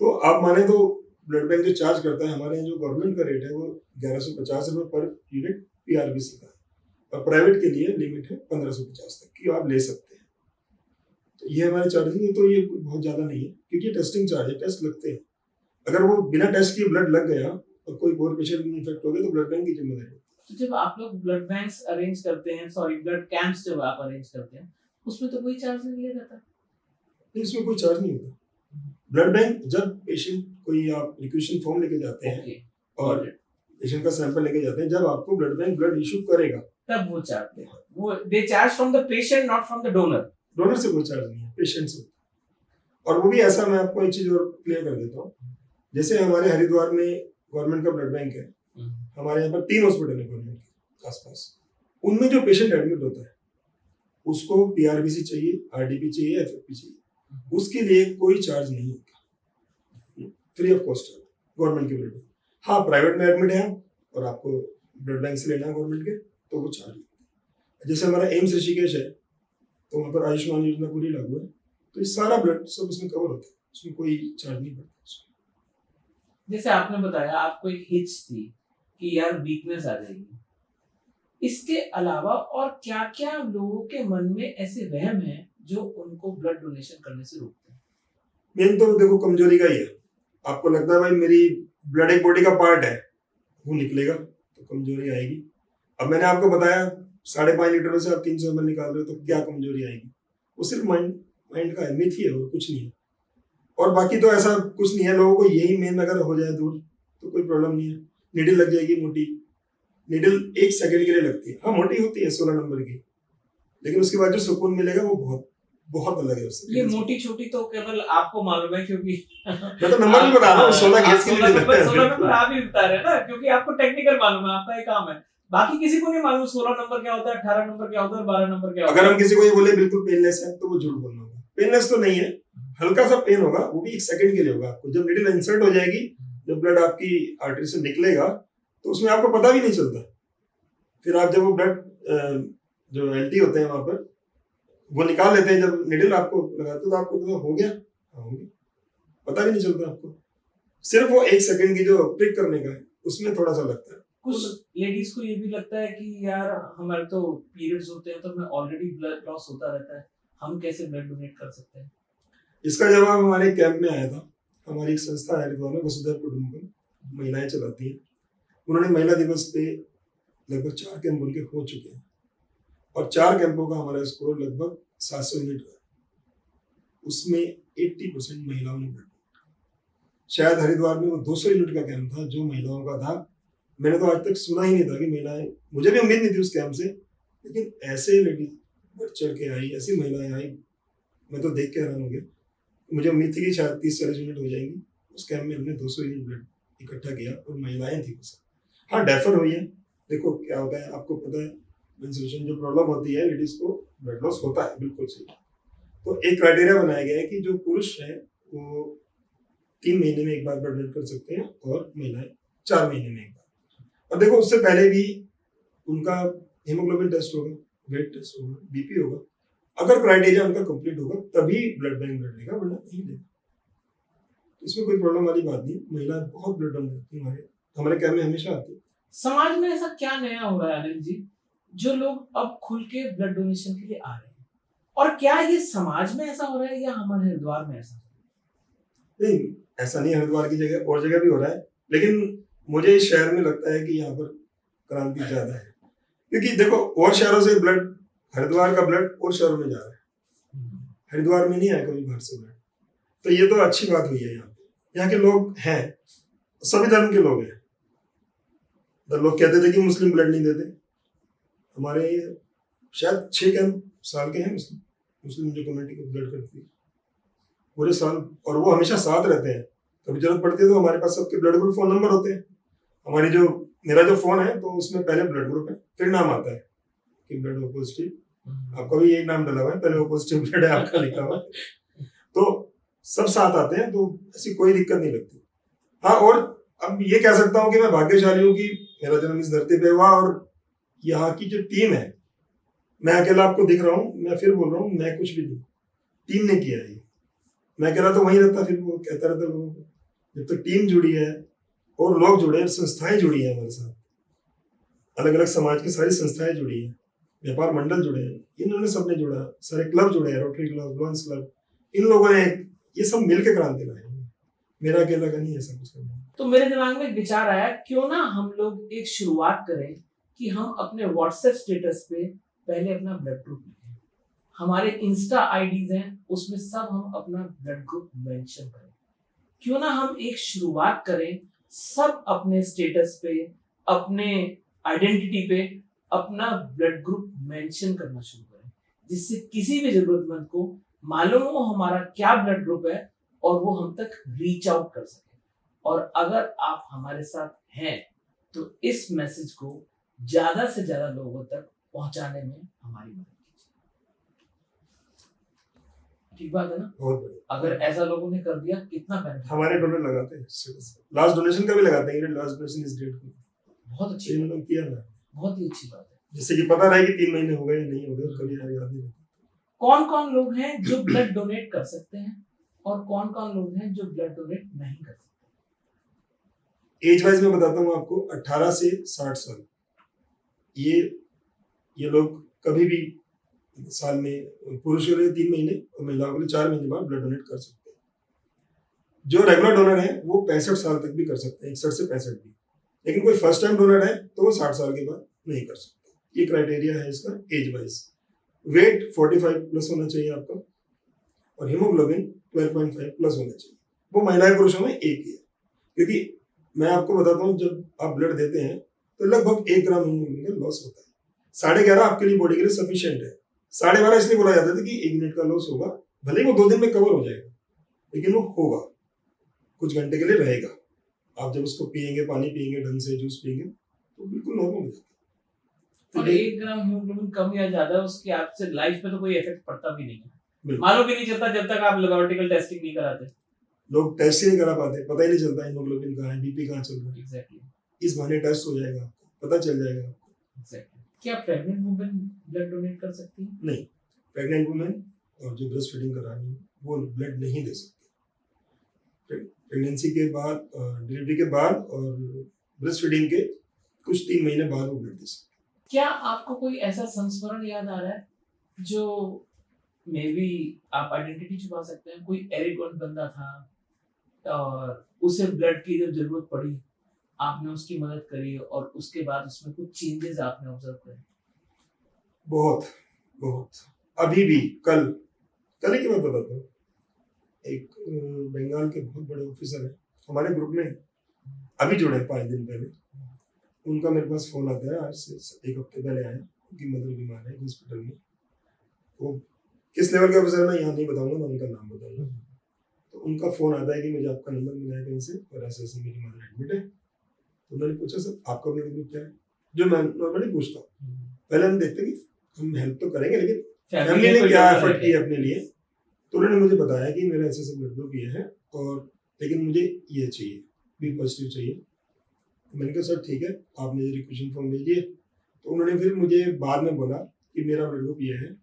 तो आप माने तो ब्लड बैंक जो चार्ज करता है, हमारे यहाँ जो गवर्नमेंट का रेट है वो 1150 रुपए पर यूनिट PRBC का है, और प्राइवेट के लिए लिमिट है 1550 तक की आप ले सकते हैं। तो ये हमारे चार्जिंग है, तो ये बहुत ज्यादा नहीं है क्योंकि टेस्टिंग चार्ज है, टेस्ट लगते हैं। अगर वो बिना टेस्ट के ब्लड लग गया और कोई और पेशेंट इन्फेक्ट हो गया तो ब्लड बैंक की जिम्मेदारी है। तो जब आप लोग ब्लड बैंक्स अरेंज करते हैं, सॉरी ब्लड कैंप्स जब आप अरेंज करते हैं, उसमें तो कोई चार्ज नहीं लिया जाता? नहीं, इसमें कोई चार्ज नहीं होता। ब्लड बैंक जब पेशेंट कोई आप रिक्वेशन फॉर्म लेके जाते हैं और पेशेंट का सैंपल लेके जाते हैं, जब आपको ब्लड बैंक ब्लड इशू करेगा तब वो चार्ज है। वो they charge from the patient, not from the donor. Donor से कोई चार्ज नहीं है, पेशेंट से। और वो भी ऐसा, मैं आपको एक चीज और क्लियर कर देता हूँ। जैसे हमारे हरिद्वार में गवर्नमेंट का ब्लड बैंक है, हमारे यहाँ पर 3 हॉस्पिटल है गवर्नमेंट के आसपास, उनमें जो पेशेंट एडमिट होता है उसको पीआरबीसी चाहिए, आरडीपी चाहिए, एफएफपी चाहिए, उसके लिए कोई चार्ज नहीं होता, फ्री ऑफ कॉस्ट है गवर्नमेंट के ब्लड। हाँ, प्राइवेट में एडमिट है आप और आपको ब्लड बैंक से लेना है गवर्नमेंट के, तो वो चार्ज लगता है। जैसे हमारा एम्स ऋषिकेश है, तो वहाँ पर आयुष्मान योजना पूरी लागू है, तो ये सारा ब्लड सब उसमें कवर होता है, उसमें कोई चार्ज नहीं पड़ता उसमें। जैसे आपने बताया आपको एक हिच थी कि यार वीकनेस आ जाएगी, इसके अलावा और क्या क्या लोगों के मन में ऐसे वहम है जो उनको ब्लड डोनेशन करने से रोकते हैं? मेन तो देखो कमजोरी का ही है। आपको लगता है भाई मेरी ब्लड एक बॉडी का पार्ट है, वो निकलेगा तो कमजोरी आएगी। अब मैंने आपको बताया 5.5 लीटर में से आप 300 ml निकाल रहे हो, तो क्या कमजोरी आएगी? वो सिर्फ माइंड का है, मिथ ही है, और कुछ नहीं है। और बाकी तो ऐसा कुछ नहीं है। लोगों को यही मेन अगर हो जाए दूर तो कोई प्रॉब्लम नहीं है। नीडल लग जाएगी मोटी, नीडल 1 सेकंड के लिए लगती है, हाँ मोटी होती है 16 नंबर की, लेकिन उसके बाद जो सुकून मिलेगा वो बहुत बहुत अलग है उससे। ये मोटी छोटी तो केवल आपको मालूम है, क्योंकि मैं तो नंबर भी बता रहा हूँ, 16 गैस के लिए लगता है। 16 नंबर आप ही बता रहे हैं ना, क्योंकि आपको टेक्निकल मालूम है, आपका ये काम है। बाकी किसी को नहीं मालूम 16 नंबर क्या होता है, 18 नंबर क्या होता है, 12 नंबर क्या होता है। अगर हम किसी को ये बोले बिल्कुल पेनलेस है, तो वो झूठ बोलना होगा। पेनलेस तो नहीं है, हल्का सा पेन होगा, वो भी 1 सेकंड के लिए होगा। आपको जब नीडल इंसर्ट हो जाएगी, जब ब्लड आपकी आर्टरी से निकलेगा, तो उसमें आपको पता भी नहीं चलता। फिर आप जब वो ब्लड जो एलटी होते हैं वहां पर वो निकाल लेते हैं, जब नीडल आपको लगाते हो तो आपको पता हो गया, हो गया, पता भी नहीं चलता आपको। सिर्फ वो 1 सेकंड की जो प्रिक करने का है, उसमें थोड़ा सा लगता है। कुछ लेडीज को ये भी लगता है कि यार हमारे तो पीरियड्स होते हैं, तो हमें ऑलरेडी ब्लड लॉस होता रहता है, हम कैसे ब्लड डोनेट कर सकते हैं? इसका जवाब हमारे कैंप में आया था। हमारी एक संस्था है हरिद्वार में, वसुधैव कुटुंबकम, महिलाएं चलाती हैं। उन्होंने महिला दिवस पे लगभग 4 कैंप उनके हो चुके हैं, और 4 कैंपों का हमारा स्कोर लगभग 700 यूनिट का है। उसमें 80% महिलाओं ने ब्लड डोनेट किया। शायद हरिद्वार में वो 200 यूनिट का कैंप था जो महिलाओं का था। मैंने तो आज तक सुना ही नहीं था कि महिलाएं, मुझे भी उम्मीद नहीं थी उस कैंप से, लेकिन ऐसे लेडीज बढ़ चढ़ के आई, ऐसी महिलाएं आई, मैं तो देख के हैरान हो गया। मुझे उम्मीद थी कि शायद 30-40 यूनिट हो जाएंगी। उस कैंप में हमने 200 यूनिट ब्लड इकट्ठा किया, और महिलाएं थी वो सब। हाँ, डेफर हुई है। देखो क्या होता है, आपको पता है, मेंस्ट्रुएशन जो प्रॉब्लम होती है लेडीज को, ब्लड लॉस होता है, बिल्कुल सही। तो एक क्राइटेरिया बनाया गया है कि जो पुरुष है वो 3 महीने में एक बार ब्लड डोनेट कर सकते हैं, और महिलाएं 4 महीने में एक बार। और देखो उससे पहले भी उनका हीमोग्लोबिन टेस्ट होगा, वेट टेस्ट होगा, बीपी होगा। अगर क्राइटेरिया उनका कंप्लीट होगा तभी ब्लड बैंक ब्लड लेगा, वरना नहीं लेगा। तो इसमें कोई प्रॉब्लम वाली बात नहीं। महिलाएं बहुत ब्लड डोनेट करती हैं, हमारे कैंप में हमेशा आती है। समाज में ऐसा क्या नया हो रहा है अनिल जी, जो लोग अब खुल के ब्लड डोनेशन के लिए आ रहे हैं? और क्या ये समाज में ऐसा हो रहा है या हमारे हरिद्वार में ऐसा? नहीं, ऐसा नहीं, हरिद्वार की जगह और जगह भी हो रहा है, लेकिन मुझे इस शहर में लगता है कि यहाँ पर क्रांति ज्यादा है। क्योंकि देखो और शहरों से ब्लड, हरिद्वार का ब्लड और शहरों में जा रहा है, हरिद्वार में नहीं आया कभी बाहर से ब्लड। तो ये तो अच्छी बात हुई है। यहाँ के लोग हैं, सभी धर्म के लोग हैं। तो लोग कहते थे कि मुस्लिम ब्लड नहीं देते, हमारे शायद 6 कैंप साल के हैं मुस्लिम जो कम्युनिटी को ब्लड करती है पूरे साल, और वो हमेशा साथ रहते हैं। कभी जरूरत पड़ती है तो हमारे पास सबके ब्लड ग्रुप फोन नंबर होते हैं। हमारी जो मेरा जो फोन है तो उसमें पहले ब्लड ग्रुप है, फिर नाम आता है कि ब्लड ओ पॉजिटिव। आपका भी यही नाम डला हुआ है, पहले ओ पॉजिटिव ब्लड है आपका लिखा हुआ है, तो सब साथ आते हैं, तो ऐसी कोई दिक्कत नहीं लगती। हाँ, और अब ये कह सकता हूँ कि मैं भाग्यशाली हूँ कि मेरा जन्म इस धरती पे हुआ, और यहाँ की जो टीम है, मैं अकेला आपको दिख रहा हूँ, मैं फिर बोल रहा हूँ, मैं कुछ भी नहीं, टीम ने किया है ये। मैं अकेला तो वहीं रहता, फिर वो कहता रहता लोगों को। जब तक टीम जुड़ी है और लोग जुड़े हैं, संस्थाएं जुड़ी हैं हमारे साथ, अलग अलग समाज की सारी संस्थाएं जुड़ी हैं, व्यापार मंडल जुड़े हैं, इन्होंने सबने जुड़ा, सारे क्लब जुड़े हैं, रोटरी क्लब, लॉन्स क्लब, इन लोगों ने ये सब मिलकर क्रांति लाई है। मेरा अकेला का नहीं है सब कुछ करना। तो मेरे दिमाग में एक विचार आया, क्यों ना हम लोग एक शुरुआत करें कि हम अपने व्हाट्सएप स्टेटस पे पहले अपना ब्लड ग्रुप लिखें। हमारे इंस्टा आईडीज हैं, उसमें सब हम अपना ब्लड ग्रुप मेंशन करें। क्यों ना हम एक शुरुआत करें, सब अपने स्टेटस पे, अपने आइडेंटिटी पे अपना ब्लड ग्रुप मेंशन करना शुरू करें, जिससे किसी भी जरूरतमंद को मालूम हो हमारा क्या ब्लड ग्रुप है और वो हम तक रीच आउट कर सके। और अगर आप हमारे साथ हैं तो इस मैसेज को ज्यादा से ज्यादा लोगों तक पहुंचाने में हमारी मदद कीजिए। ठीक बात है ना। बहुत बढ़िया। अगर ऐसा लोगों ने कर दिया कितना बेनिफिट। हमारे डोनर लगाते हैं, लास्ट डोनेशन का भी लगाते हैं, लास्ट डोनेशन इस डेट को। बहुत अच्छी इन लोग किया ना, बहुत ही अच्छी बात है। जिससे कि पता रहे कि 3 महीने हो गए या नहीं हो गए, कभी याद नहीं रहता। कौन कौन लोग हैं जो ब्लड डोनेट कर सकते हैं और कौन कौन लोग हैं जो ब्लड डोनेट नहीं कर सकते? एज वाइज मैं बताता हूँ आपको, 18 से 60 साल, ये लोग कभी भी साल में, पुरुषों के लिए 3 महीने और महिलाओं के लिए 4 महीने बाद ब्लड डोनेट कर सकते हैं। जो रेगुलर डोनर है वो 65 साल तक भी कर सकते हैं, 61 से 65 भी। लेकिन कोई फर्स्ट टाइम डोनर है तो वो 60 साल के बाद नहीं कर सकते। ये क्राइटेरिया है इसका एज वाइज। वेट 45 प्लस होना चाहिए आपका, और हीमोग्लोबिन 12.5 प्लस होना चाहिए। वो महिलाएं पुरुषों में एक ही है, क्योंकि मैं आपको बताता हूँ, जब आप ब्लड देते हैं तो लगभग 1 ग्राम हीमोग्लोबिन का लॉस होता है। 11.5 आपके लिए बॉडी के लिए सफिशिएंट है। 12.5 इसलिए बोला जाता था कि 1 मिनट का लॉस होगा, भले ही वो 2 दिन में कवर हो जाएगा, लेकिन वो होगा, कुछ घंटे के लिए रहेगा। आप जब उसको पिएंगे, पानी पिएंगे ढंग से, जूस पिएंगे, तो बिल्कुल नॉर्मल हो जाता है। और 1 ग्राम हीमोग्लोबिन कम या ज्यादा उसके आपसे लाइफ पे तो कोई इफेक्ट पड़ता भी नहीं है, मालूम भी नहीं चलता जब तक आप लैबोरेटरी टेस्टिंग नहीं कराते। लोग टेस्ट ही नहीं करा पाते, पता ही नहीं चलता हीमोग्लोबिन कहाँ है, बीपी कहाँ चल रहा है। एग्जैक्टली। इस बहाने टेस्ट हो जाएगा, आपको पता चल जाएगा आपको। एग्जैक्टली। क्या प्रेग्नेंट वुमेन ब्लड डोनेट कर सकती है? नहीं, प्रेग्नेंट वुमेन और जो ब्रेस्ट फीडिंग करा रही है वो ब्लड नहीं दे सकती। प्रेगनेंसी के बाद, डिलीवरी के बाद और ब्रेस्ट फीडिंग के कुछ 3 महीने बाद वो ब्लड दे सकती है। क्या आपको कोई ऐसा संस्मरण याद आ रहा है जो मे बी आप आइडेंटिटी छुपा सकते हैं? कोई एरिगोन बंदा था और उसे ब्लड की जब जरूरत पड़ी आपने उसकी मदद करी और उसके बाद उसमें कुछ चेंजेस आपने ऑब्जर्व करे? बहुत बहुत। अभी भी कल ही की बात बताता हूँ। एक बंगाल के बहुत बड़े ऑफिसर है हमारे ग्रुप में, अभी जुड़े 5 दिन पहले। उनका मेरे पास फोन आता है, आज से 1 हफ्ते पहले आया, उनकी मदर बीमार है हॉस्पिटल में। वो किस लेवल के ऑफिसर मैं यहाँ नहीं बताऊंगा, मैं उनका नाम बताऊंगा। तो उनका फोन आता है कि मुझे आपका नंबर मिला है कहीं से, और ऐसे मेरी मदर एडमिट है। तो मैंने पूछा, सर आपका ब्लड ग्रुप क्या है, जो मैं नॉर्मली पूछता हूँ। पहले हम देखते कि हम हेल्प तो करेंगे, लेकिन फैमिली ने क्या एफर्ट किया अपने लिए। तो उन्होंने मुझे बताया कि मेरा ऐसे ब्लड ग्रुप ये है, और लेकिन मुझे ये चाहिए, बी पॉजिटिव चाहिए। तो मैंने कहा सर ठीक है, आप मुझे रिक्वेशन फॉर्म भेजिए। तो उन्होंने फिर मुझे बाद में बोला कि मेरा ब्लड ग्रुप ये है,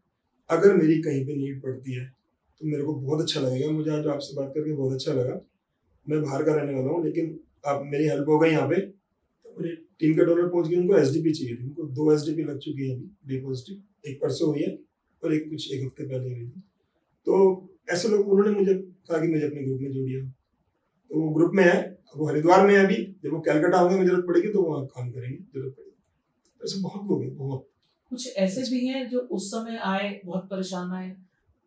अगर मेरी कहीं पे नीड पड़ती है तो मेरे को बहुत अच्छा लगेगा। मुझे आज आपसे बात करके बहुत अच्छा लगा। मैं बाहर का रहने वाला हूँ, लेकिन आप मेरी हेल्प हो गई यहाँ पे। तो मेरी टीम के डोनर पहुंच गए, उनको एसडीपी चाहिए थी, उनको 2 एसडीपी लग चुकी है अभी, बी पॉजिटिव। एक परसों हुई है और एक कुछ 1 हफ्ते पहले हुई थी। तो ऐसे लोग, उन्होंने मुझे कहा कि मुझे अपने ग्रुप में जोड़िए। तो वो ग्रुप में है, वो हरिद्वार में है अभी। जब वो कैलकाटा होंगे, में जरूरत पड़ेगी तो वहाँ काम करेंगे, जरूरत पड़ेगी। ऐसे बहुत लोग हैं, बहुत। कुछ ऐसे भी हैं जो उस समय आए, बहुत परेशान आए,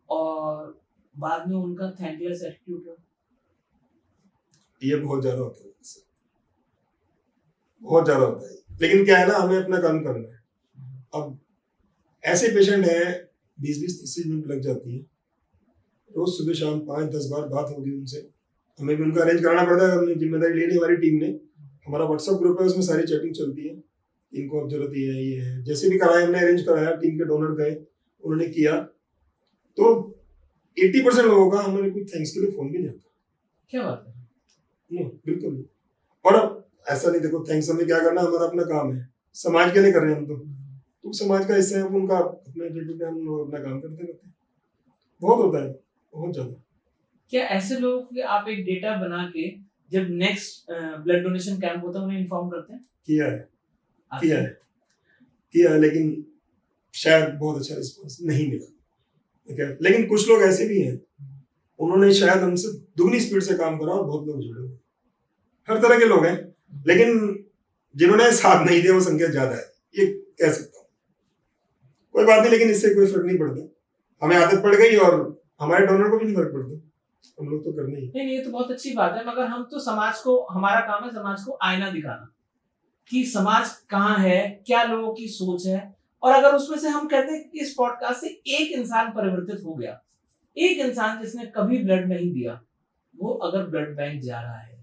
और बाद में उनका थैंकलेस एटीट्यूड रहा। ये बहुत ज्यादा होता है, बहुत ज्यादा होता है। लेकिन क्या है ना, हमें अपना काम करना है। अब ऐसे पेशेंट है 20-30 मिनट लग जाती है, रोज सुबह शाम 5-10 बार बात होगी उनसे, हमें भी उनका अरेंज कराना पड़ता है। हमने जिम्मेदारी ले ली हमारी टीम ने। हमारा व्हाट्सएप ग्रुप है, उसमें सारी चैटिंग चलती है, इनको अब जरूरत ये है। जैसे भी कराया हमने, अरेंज कराया, टीम के डोनर गए, उन्होंने किया, तो 80% लोगों का हमारे कोई थैंक्स के लिए फोन भी नहीं आता। क्या बात है? नहीं, बिल्कुल नहीं। और अब ऐसा नहीं, देखो थैंक्स हमें क्या करना, हमारा अपना काम है, समाज के लिए कर रहे हैं हम। तो समाज का हिस्सा है, उनका अपना हम अपना काम करते रहते हैं। बहुत होता है, बहुत ज्यादा। क्या ऐसे लोगों के आप एक डेटा बना के जब नेक्स्ट ब्लड डोनेशन कैंप होता है उन्हें इन्फॉर्म करते हैं? किया है, लेकिन शायद बहुत अच्छा रिस्पांस नहीं मिला। ठीक है, लेकिन कुछ लोग ऐसे भी हैं, उन्होंने शायद हमसे दुगनी स्पीड से काम करा और बहुत लोग जुड़े हुए। हर तरह के लोग हैं, लेकिन जिन्होंने साथ नहीं दिया वो संख्या ज्यादा है, ये कह सकता हूँ। कोई बात नहीं, लेकिन इससे कोई फर्क नहीं पड़ता। हमें आदत पड़ गई और हमारे डोनर को भी नहीं फर्क पड़ता। हम लोग तो करने ही। नहीं, ये तो बहुत अच्छी बात है, मगर हम तो समाज को, हमारा काम है समाज को आईना दिखाना कि समाज कहाँ है, क्या लोगों की सोच है। और अगर उसमें से हम कहते हैं कि इस पॉडकास्ट से एक इंसान परिवर्तित हो गया, एक इंसान जिसने कभी ब्लड नहीं दिया, वो अगर ब्लड बैंक जा रहा है,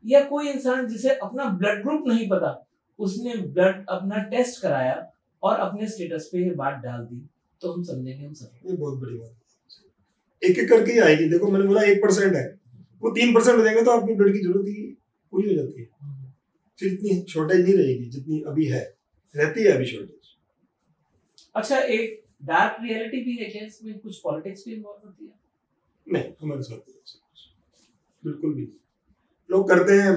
या कोई इंसान जिसे अपना ब्लड ग्रुप नहीं पता, उसने ब्लड अपना टेस्ट कराया और अपने स्टेटस पे ये बात डाल दी, तो हम समझेंगे हम सफल। ये बहुत बड़ी बात है। एक एक करके ही आएगी। देखो मैंने बोला 1% है, वो 3% हो जाएंगे तो आपकी ब्लड की जरूरत ही पूरी हो जाती है। फिर इतनी शॉर्टेज नहीं रहेगी जितनी अभी है, रहती है अभी शॉर्टेज। अच्छा, एक डार्क रियलिटी भी है क्या इसमें? कुछ पॉलिटिक्स भी इन्वॉल्व होती है? नहीं, हमारे साथ नहीं ऐसा कुछ, बिल्कुल भी नहीं। लोग करते हैं,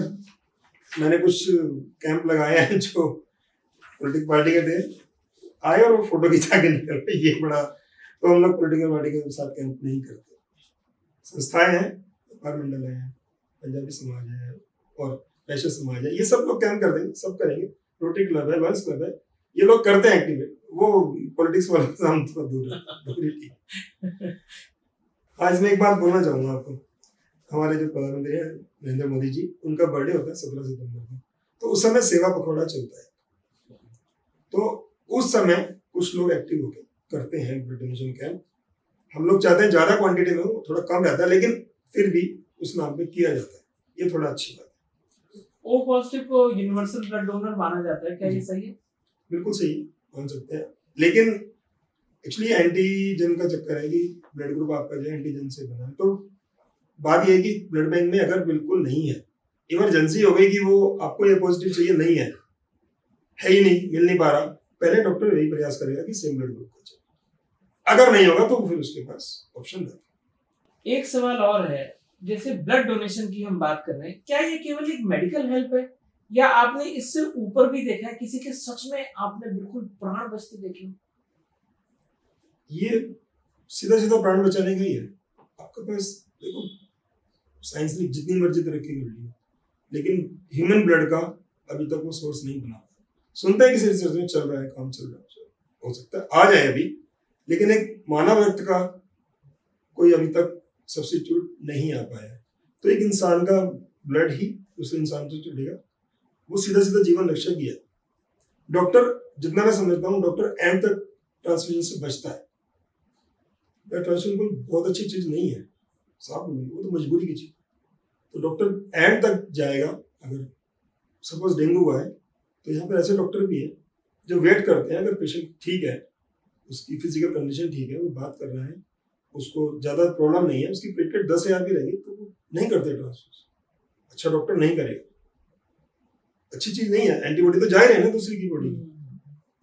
मैंने कुछ कैंप लगाए हैं जो पॉलिटिकल पार्टी के थे, आए और वो फोटो खिंचा के निकल गए, ये बड़ा। तो हम लोग पॉलिटिकल पार्टी के साथ कैंप नहीं करते। संस्थाएं हैं, डिपार्टमेंटल है, पंजाबी समाज है और वैश्य समाज है, ये सब लोग कैंप कर देंगे, सब करेंगे। रोटरी क्लब है, लायंस क्लब है, ये लोग करते हैं एक्टिवेट। वो पॉलिटिक्स वाले से हम थोड़ा दूर है। आज मैं एक बात बोलना चाहूंगा आपको। हमारे जो प्रधानमंत्री हैं नरेंद्र मोदी जी, उनका बर्थडे होता है 17 सितंबर को, तो उस समय सेवा पखवाड़ा चलता है। तो उस समय कुछ लोग एक्टिव होकर करते हैं ब्लड डोनेशन कैंप। हम लोग चाहते हैं ज्यादा क्वांटिटी में हो, थोड़ा कम रहता है, लेकिन फिर भी उस नाम पे किया जाता है, ये थोड़ा अच्छी बात है। ओ पॉजिटिव को यूनिवर्सल ब्लड डोनर माना जाता है, क्या ये सही है? बिल्कुल सही मान सकते हैं, लेकिन एक्चुअली एंटीजन का चक्कर है कि ब्लड ग्रुप आपका जो एंटीजन से बना है। तो बात यह है कि ब्लड बैंक में अगर बिल्कुल नहीं है, इमरजेंसी हो गई कि वो आपको ये पॉजिटिव चाहिए, नहीं है ही नहीं, मिल नहीं पा रहा, पहले डॉक्टर यही प्रयास करेगा कि सेम ब्लड ग्रुप को चाहिए। अगर नहीं होगा तो फिर उसके पास ऑप्शन है। एक सवाल और है, जैसे ब्लड डोनेशन की हम बात कर रहे हैं, क्या ये केवल एक मेडिकल हेल्प है या आपने इससे ऊपर भी देखा है, किसी के सच में आपने बिल्कुल प्राण बचते देखे? ये सीधा सीधा प्राण बचाने का ही है। आपके पास देखो, साइंस ने जितनी मर्जी तरक्की कर ली, लेकिन ह्यूमन ब्लड का अभी तक वो सोर्स नहीं बना। सुनते हैं कि रिसर्च में चल रहा है, काम चल रहा है, हो सकता है आ जाए अभी, लेकिन एक मानव रक्त का कोई अभी तक सब्स्टिट्यूट नहीं आ पाया। तो एक इंसान का ब्लड ही दूसरे इंसान से जुड़ेगा, वो सीधा सीधा जीवन रक्षक ही है। डॉक्टर, जितना मैं समझता हूँ, डॉक्टर एंड तक ट्रांसफ्यूजन से बचता है। ट्रांसफ्यूजन कोई बहुत अच्छी चीज नहीं है साहब, वो तो मजबूरी की चीज। तो डॉक्टर एंड तक जाएगा। अगर सपोज डेंगू हुआ है तो यहाँ पर ऐसे डॉक्टर भी है जो वेट करते हैं, अगर पेशेंट ठीक है, उसकी फिजिकल कंडीशन ठीक है, वो बात कर रहा है, उसको ज्यादा प्रॉब्लम नहीं है, उसकी प्लेटलेट 10,000 भी रहेगी, तो वो नहीं करते ट्रांसफ्यूजन। अच्छा डॉक्टर नहीं करेगा, अच्छी चीज नहीं है। एंटीबॉडी तो जा ही रहे हैं ना दूसरी की बॉडी में,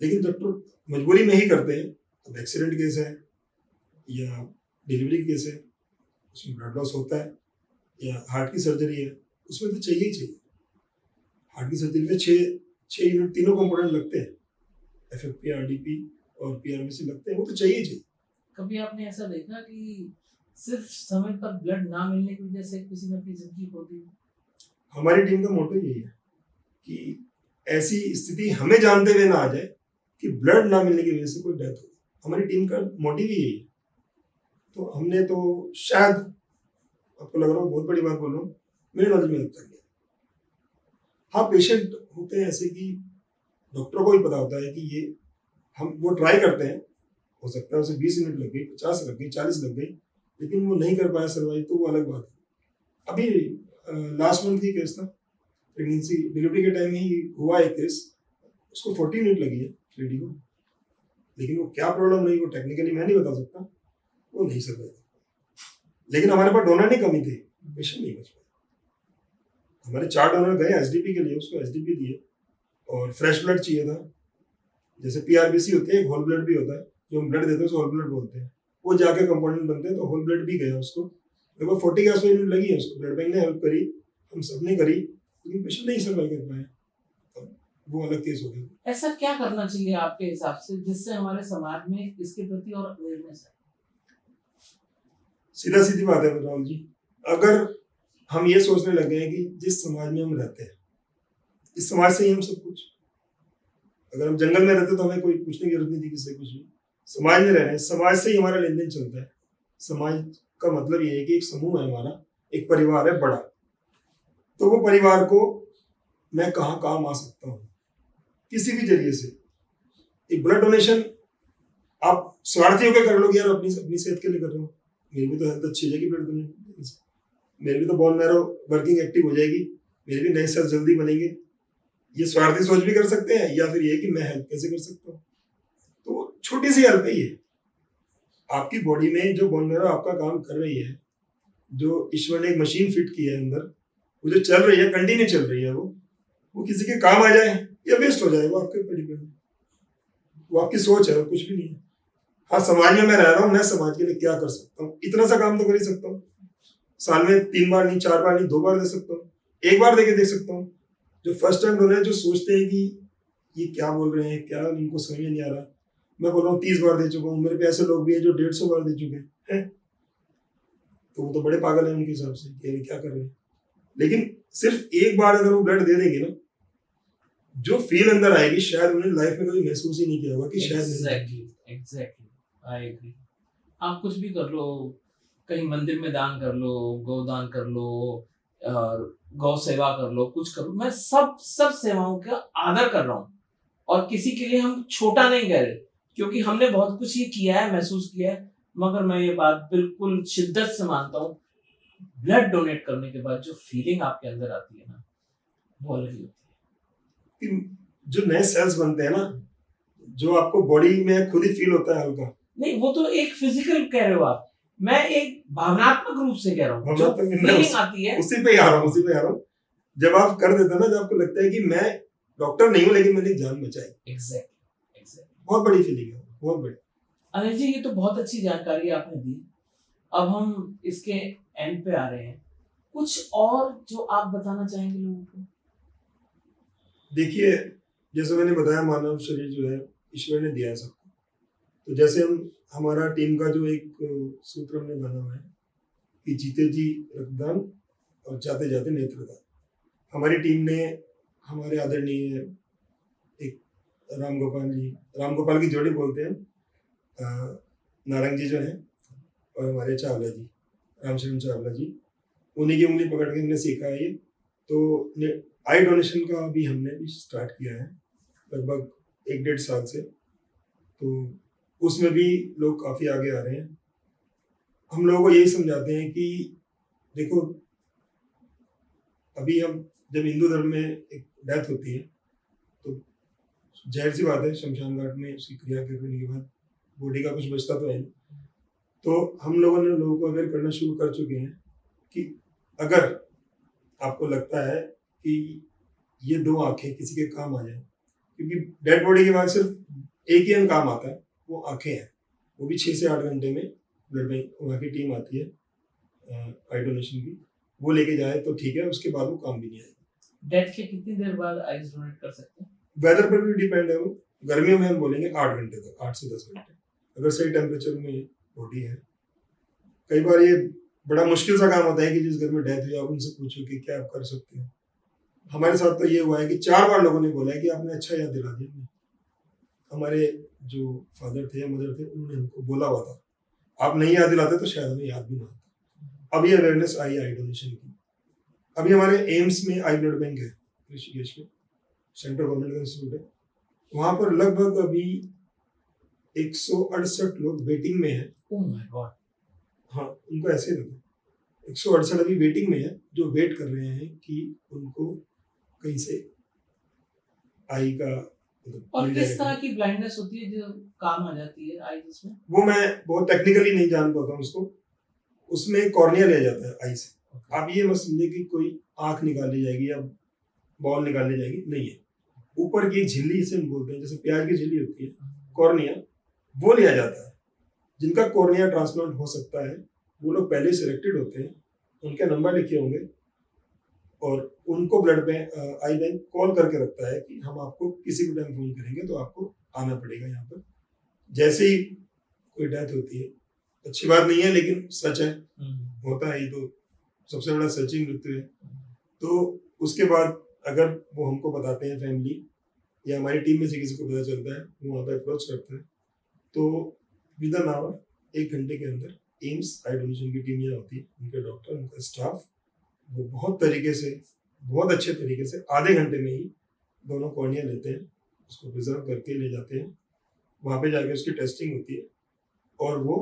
लेकिन डॉक्टर मजबूरी में ही करते हैं। अब एक्सीडेंट केस है या डिलीवरी केस है, उसमें ब्लड लॉस होता है, या हार्ट की सर्जरी है, उसमें तो चाहिए ही चाहिए। हार्ट की सर्जरी में 6 यूनिट तीनों कंपोनेंट लगते हैं, एफएफपी, आरडीपी और पीआरबीसी लगते हैं, वो तो चाहिए ही चाहिए। कभी आपने ऐसा देखा कि सिर्फ समय पर ब्लड ना मिलने की वजह से किसी ने अपनी जिंदगी खो दी? हमारी टीम का मोटो यही है कि ऐसी स्थिति हमें जानते हुए ना आ जाए कि ब्लड ना मिलने की वजह से कोई डेथ हो। हमारी टीम का मोटिव ही यही है। तो हमने तो शायद, आपको लग रहा हूँ बहुत बड़ी बात बोल रहा हूँ, मेरे नॉलेज में अब तक नहीं। हाँ, पेशेंट होते हैं ऐसे कि डॉक्टर को ही पता होता है कि ये, हम वो ट्राई करते हैं, हो सकता है उसे 20 मिनट लग गई, 50 लग गई, 40 लग गई, लेकिन वो नहीं कर पाया सर्वाइव, तो वो अलग बात है। अभी लास्ट मंथ ही केस था, प्रेगनेंसी डिलीवरी के टाइम ही हुआ एक केस, उसको 40 मिनट लगी है लेडी को, लेकिन वो क्या प्रॉब्लम रही वो टेक्निकली मैं नहीं बता सकता, वो नहीं सर्वाइव। लेकिन हमारे पास डोनर नहीं कमी थी, पेशेंट नहीं बच पाया। हमारे 4 डोनर गए एसडीपी के लिए, उसको एसडीपी दिए, और फ्रेश ब्लड चाहिए था। जैसे पीआरबीसी होती है, एक होल ब्लड भी होता है, जो हम ब्लड देते हैं उसको होल ब्लड बोलते हैं, वो जाके कंपोनेंट बनते हैं, तो होल ब्लड भी गया उसको। लगभग 40 के आसपास यूनिट लगी है उसको, ब्लड बैंक ने हेल्प करी, हम सब ने करी, लेकिन पेशेंट नहीं सर्वाइव कर पाया, वो अलग केस हो गया। ऐसा क्या करना चाहिए आपके हिसाब से जिससे हमारे समाज में इसके प्रति और अवेयरनेस है? सीधा सीधी बात है राहुल जी, अगर हम ये सोचने लग गए हैं कि जिस समाज में हम रहते हैं, इस समाज से ही हम सब कुछ, अगर हम जंगल में रहते तो हमें कोई पूछने की जरूरत नहीं थी किसी कुछ भी। समाज में रह रहे हैं, समाज से ही हमारा लेन देन चलता है। समाज का मतलब ये है कि एक समूह है हमारा, एक परिवार है बड़ा, तो वो परिवार को मैं कहाँ काम आ सकता हूँ किसी भी जरिए से। एक ब्लड डोनेशन आप स्वार्थी होकर कर लो कि यार अपनी सेहत के लिए कर रहा हूँ, मेरी भी तो हेल्थ अच्छी हो जाएगी ब्लड डोनेशन से, मेरी भी तो बोन मैरो वर्किंग एक्टिव हो जाएगी, मेरी भी नए सेल्स जल्दी बनेंगे। ये स्वार्थी सोच भी कर सकते हैं, या फिर ये कि मैं हेल्प कैसे कर सकता हूँ, तो छोटी सी हेल्प है ये। आपकी बॉडी में जो बोन मैरो आपका काम कर रही है, जो ईश्वर ने एक मशीन फिट की है अंदर, वो जो चल रही है, कंटिन्यू चल रही है, वो किसी के काम आ जाए या वेस्ट हो जाए, वो आपके ऊपर डिपेंड है। वो आपकी सोच है और कुछ भी नहीं है। हाँ, समाज में मैं रह रहा हूँ, मैं समाज के लिए क्या कर सकता हूँ, इतना सा काम तो कर ही सकता हूँ। साल में 3 बार नहीं, 4 बार नहीं, 2 बार दे सकता हूँ, 1 बार देके देख सकता हूँ। जो फर्स्ट टाइम डोनर जो सोचते हैं कि ये क्या बोल रहे हैं, क्या इनको समझ में नहीं आ रहा, मैं बोल रहा हूँ 30 बार दे चुका हूँ। मेरे पे ऐसे लोग भी हैं जो 150 बार दे चुके हैं, तो वो तो बड़े पागल हैं उनके हिसाब से कि ये क्या कर रहे हैं। लेकिन सिर्फ एक बार अगर वो ब्लड दे देंगे ना, जो फील अंदर आएगी, शायद उन्हें लाइफ में कभी महसूस ही नहीं किया होगा कि शायद एग्जैक्टली आई एग्री। आप कुछ भी कर लो, कहीं मंदिर में दान कर लो, गोदान कर लो, गौ सेवा कर लो, कुछ कर लो, मैं सब सेवाओं का आदर कर रहा हूँ और किसी के लिए हम छोटा नहीं कह रहे, क्योंकि हमने बहुत कुछ ये किया है, महसूस किया है। मगर मैं ये बात बिल्कुल शिद्दत से मानता हूँ, ब्लड डोनेट करने के बाद जो फीलिंग आपके अंदर आती है ना, वो अलग ही होती है। जो नए सेल्स बनते हैं ना, जो आपको बॉडी में खुद ही फील होता है हल्का। नहीं, वो तो एक फिजिकल कह रहे हो आप, मैं एक भावनात्मक रूप से कह रहा हूँ, जो फीलिंग आती है उसी पे आ रहा हूँ। जब आप कर देते हो ना, जब आपको लगता है कि मैं डॉक्टर नहीं हूँ लेकिन मैंने जान बचाई। एग्जैक्टली बहुत बड़ी फीलिंग है, बहुत बड़ी। अनिल जी, ये तो बहुत अच्छी जानकारी आपने दी। अब हम इसके एंड पे आ रहे हैं, कुछ और जो आप बताना चाहेंगे लोगों को? देखिए, जैसे मैंने बताया, मानव शरीर जो है ईश्वर ने दिया है सबको। तो जैसे हमारा टीम का जो एक सूत्र हमने बना हुआ है कि जीते जी रक्तदान और जाते जाते नेत्रदान। हमारी टीम ने हमारे आदरणीय एक राम गोपाल की जोड़ी बोलते हैं, नारंग जी जो है, और हमारे चावला जी, रामशरण चावला जी, उन्हीं की उंगली पकड़ के हमने सीखा है ये। तो आई डोनेशन का भी हमने भी स्टार्ट किया है लगभग 1-1.5 साल से। तो उसमें भी लोग काफ़ी आगे आ रहे हैं। हम लोगों को यही समझाते हैं कि देखो, अभी हम जब हिंदू धर्म में एक डेथ होती है तो जाहिर सी बात है, शमशान घाट में उसकी क्रिया करने के बाद बॉडी का कुछ बचता तो है नहीं। तो हम लोगों ने लोगों को अवेयर करना शुरू कर चुके हैं कि अगर आपको लगता है कि ये 2 आंखें किसी के काम आ जाए, क्योंकि डेड बॉडी के बाद सिर्फ एक ही अंग काम आता है, वो आंखें हैं। वो भी 6 से 8 घंटे में ब्लड बैंक वहाँ की टीम आती है आई डोनेशन की, वो लेके जाए तो ठीक है, उसके बाद वो काम भी नहीं आएगा। डेथ के कितनी देर बाद आइस डोनेट कर सकते हैं? वेदर पर भी डिपेंड है। वो गर्मियों में हम बोलेंगे 8 घंटे तक, 8 से 10 घंटे, अगर सही टेम्परेचर में बॉडी है। कई बार ये बड़ा मुश्किल सा काम होता है कि जिस घर में डेथ हुई आप उनसे पूछो कि क्या आप कर सकते हो। हमारे साथ तो ये हुआ है कि 4 बार लोगों ने बोला है कि आपने अच्छा याद दिला दिया। हमारे जो फादर थे या मदर थे, उन्होंने हमको बोला हुआ था, आप नहीं याद दिलाते तो शायद हमें याद भी ना आता। अब ये अवेयरनेस आई आई डोनेशन की। अभी हमारे एम्स में आई ब्लड बैंक है ऋषिकेश में, सेंट्रल गवर्नमेंट का इंस्टीट्यूट है। वहाँ पर लगभग अभी 168 लोग वेटिंग में है। Oh my God. हाँ, उनको ऐसे ही लगा 168 अभी वेटिंग में है, जो वेट कर रहे हैं कि उनको कहीं से आई का और किस तरह की ब्लाइंडनेस होती है जो काम आ जाती है आई जिसमें? वो मैं बहुत टेक्निकली नहीं जान पाता हूँ उसको। उसमें कॉर्निया लिया जाता है आई से। आप ये मत समझिए कि कोई आंख निकाली जाएगी या बॉल निकाली जाएगी, नहीं है। ऊपर की झिल्ली से हम बोलते हैं, जैसे प्याज की झिल्ली होती है, कॉर्निया, वो लिया जाता है। जिनका कॉर्निया ट्रांसप्लांट हो सकता है वो लोग पहले सिलेक्टेड होते हैं, उनके नंबर लिखे होंगे और उनको ब्लड बैंक आई बैंक कॉल करके रखता है कि हम आपको किसी भी टाइम फोन करेंगे, तो आपको आना पड़ेगा यहाँ पर। जैसे ही कोई डेथ होती है, अच्छी बात नहीं है लेकिन सच है, होता है, ये तो सबसे बड़ा सचिन मृत्यु है। तो उसके बाद अगर वो हमको बताते हैं, फैमिली या हमारी टीम में से किसी को पता चलता है, वो वहाँ पे अप्रोच करता है, तो विद एन आवर 1 घंटे के अंदर एम्स आई डोनेशन की टीम यहाँ होती है, उनके डॉक्टर, उनका स्टाफ, वो बहुत अच्छे तरीके से आधे घंटे में ही दोनों कॉर्निया लेते हैं, उसको प्रिजर्व करके ले जाते हैं। वहाँ पे जाके उसकी टेस्टिंग होती है और वो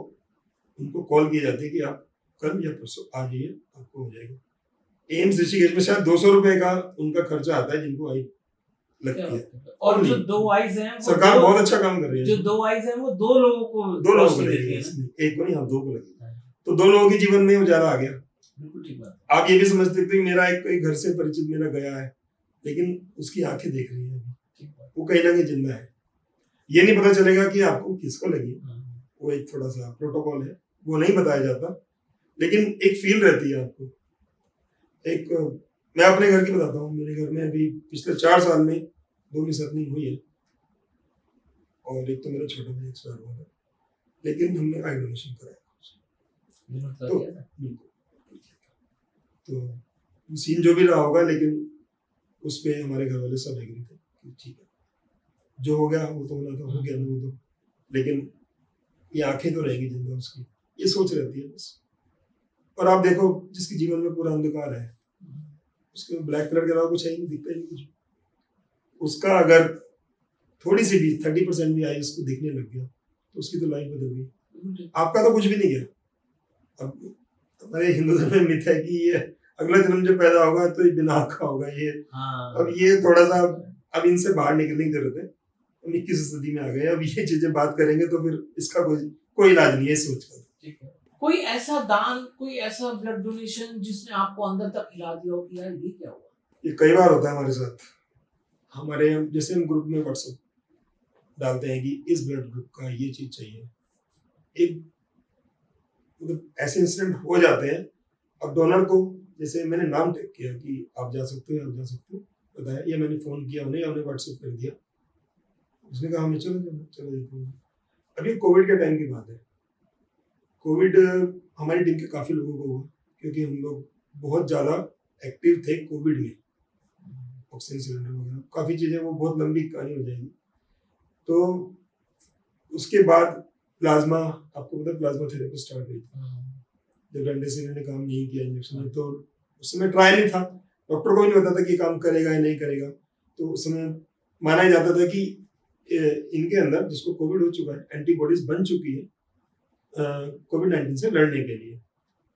उनको कॉल की जाती है कि आप कल या परसों आ जाइए, आपको हो जाएगा। एम्स ऋषिकेश में शायद 200 रुपये का उनका खर्चा आता है जिनको आई लगती है। और जो नहीं। 2 आईज हैं वो सरकार बहुत अच्छा काम कर रही है। जो 2 आईज हैं वो 2 लोगों को 2 लोगों को रोशनी लगी देती है है ना। इसमें, एक को नहीं, हाँ 2 को लगी। हाँ, तो 2 लोगों के जीवन में उजाला आ गया। बिल्कुल ठीक बात। आप ये भी समझ सकते हो कि मेरा एक कोई घर से परिचित मेरा गया है, लेकिन उसकी आंखें देख रही है, ठीक बात। वो कहीं ना कहीं जिंदा है। ये नहीं पता चलेगा कि आपको किसको लगी, हाँ, वो एक थोड़ा सा प्रोटोकॉल है, वो नहीं बताया जाता, लेकिन एक फील रहती है आपको। एक मैं अपने घर की बताता हूँ। मेरे घर में अभी पिछले 4 साल में 2 मिस अर्निंग हुई है, और एक तो मेरा छोटा भाई एक्सपायर हुआ था, लेकिन हमने आई डोनेशन कराया तो बिल्कुल। तो सीन जो भी रहा होगा, लेकिन उस पे हमारे घर वाले सब एग्री थे कि ठीक है, जो हो गया वो तो होना था, हो गया ना वो तो, लेकिन ये आंखें तो रहेंगी जिंदा उसकी, ये सोच रहती है बस। और आप देखो, जिसके जीवन में पूरा अंधकार है, उसके ब्लैक कलर के अलावा कुछ है ही नहीं, दिखता ही नहीं कुछ। उसका अगर थोड़ी सी भी 30% भी आई उसको दिखने लग गया, तो उसकी तो लाइफ बदल गई। आपका तो कुछ भी नहीं गया। अब हमारे हिंदू धर्म में मिथ है कि ये अगला जन्म जो पैदा होगा तो ये बिना आँख का होगा। ये अब ये थोड़ा सा अब इनसे बाहर निकलने की जरूरत है। हम 21वीं सदी में आ गए, अब ये चीजें बात करेंगे तो फिर इसका कोई इलाज नहीं है इस सोच का। ठीक है। कोई ऐसा दान, कोई ऐसा ब्लड डोनेशन जिसने आपको अंदर तक हिला दिया हो कि यार ये क्या हुआ? ये कई बार होता है हमारे साथ। हमारे जैसे हम ग्रुप में व्हाट्सएप डालते हैं कि इस ब्लड ग्रुप का ये चीज चाहिए, एक मतलब ऐसे इंसिडेंट हो जाते हैं। अब डोनर को जैसे मैंने नाम टैग किया कि आप जा सकते हो, आप जा सकते हो, बताया, या मैंने फोन किया उन्हें, या उन्हें व्हाट्सएप कर दिया, उसने कहा हमें चलो देखो। अभी कोविड के टाइम की बात है। कोविड हमारी टीम के काफी लोगों को हुआ, क्योंकि हम लोग बहुत ज्यादा एक्टिव थे कोविड में। ऑक्सीजन सिलेंडर वगैरह काफी चीजें, वो बहुत लंबी कहानी हो जाएगी। तो उसके बाद प्लाज्मा, आपको पता है प्लाज्मा थेरेपी स्टार्ट हुई थी जब रेमडेसिविर ने काम नहीं किया इंजेक्शन में। तो उस समय ट्रायल ही था, डॉक्टर को भी नहीं पता था कि काम करेगा या नहीं करेगा। तो उस समय माना ही जाता था कि इनके अंदर जिसको कोविड हो चुका है, एंटीबॉडीज बन चुकी है कोविड-19 से लड़ने के लिए,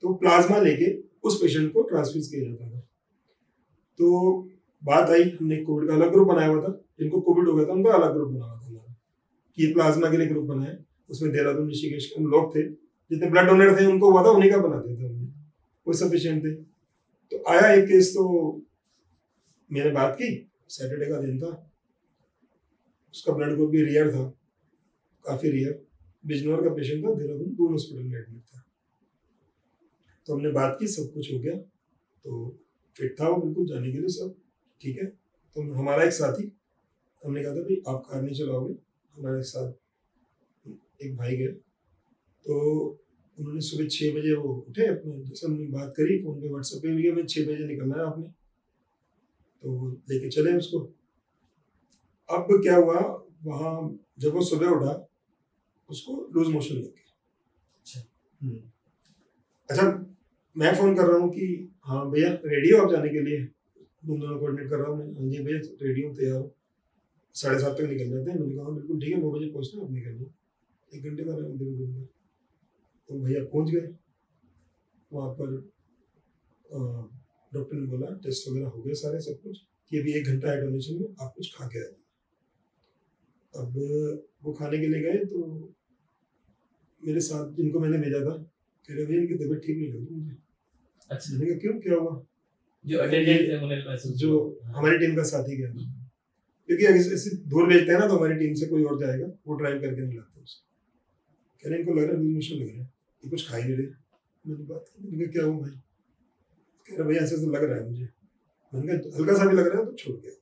तो प्लाज्मा लेके उस पेशेंट को ट्रांसफ्यूज किया जाता था। तो बात आई, हमने कोविड का अलग ग्रुप बनाया हुआ था, जिनको कोविड हो गया था उनका अलग ग्रुप बना हुआ था हमारा, कि प्लाज्मा के लिए ग्रुप बनाया। उसमें देहरादून, ऋषिकेश के हम लोग थे, जितने ब्लड डोनर थे उनको हुआ था, उन्हीं का बनाते थे हमने, वो सब पेशेंट थे। तो आया एक केस, तो मैंने बात की, सैटरडे का दिन था, उसका ब्लड ग्रुप भी रेयर था, काफी रेयर, बिजनौर का पेशेंट था, देहरादून दून हॉस्पिटल में एडमिट था। तो हमने बात की, सब कुछ हो गया, तो फिट था वो बिल्कुल जाने के लिए, सब ठीक है। तो हमारा एक साथी, हमने कहा था भाई आप कार नहीं चलाओगे, हमारे साथ एक भाई गए। तो उन्होंने सुबह 6 बजे वो उठे, अपने जैसे हमने बात करी फोन पे व्हाट्सएप पे भी, हमें 6 बजे निकलना है आपने, तो लेके चले उसको। अब क्या हुआ, वहाँ जब वो सुबह उठा उसको लूज मोशन लग गया। अच्छा, मैं फोन कर रहा हूँ कि हाँ भैया रेडी हो आप जाने के लिए, दोनों कोऑर्डिनेट कर रहा हूँ मैं, हाँ जी भैया रेडी हूँ, तैयार हूँ, 7:30 तक निकल जाते हैं। मैंने कहा बिल्कुल ठीक है, 9 बजे पहुँचना आप निकल जाओ, 1 घंटे का रहा दूंगा। तो भैया पहुँच गए वहाँ पर। डॉक्टर ने बोला टेस्ट वगैरह हो गए सारे, सब कुछ, कि अभी 1 घंटा है डोनेशन में, आप कुछ खा के आए। अब वो खाने के लिए गए, तो मेरे साथ जिनको मैंने भेजा था कह रहे भैया इनकी तबीयत ठीक नहीं लग रही मुझे। अच्छा, मैंने कहा क्यों, क्या हुआ? जो अटेंडेंट थे उन्हें, जो हमारी टीम का साथी गया था, क्योंकि अगर ऐसे दूर भेजते हैं ना तो हमारी टीम से कोई और जाएगा, वो ड्राइव करके नहीं लाते उसको। कह रहे इनको लग रहा है लूज मोशन लग रहा है, ये कुछ खा ही नहीं रहे। मैंने बात की, मैंने कहा क्या हुआ भाई? कह रहे भैया ऐसे तो लग रहा है मुझे। मैंने कहा हल्का सा भी लग रहा है तो छोड़ के,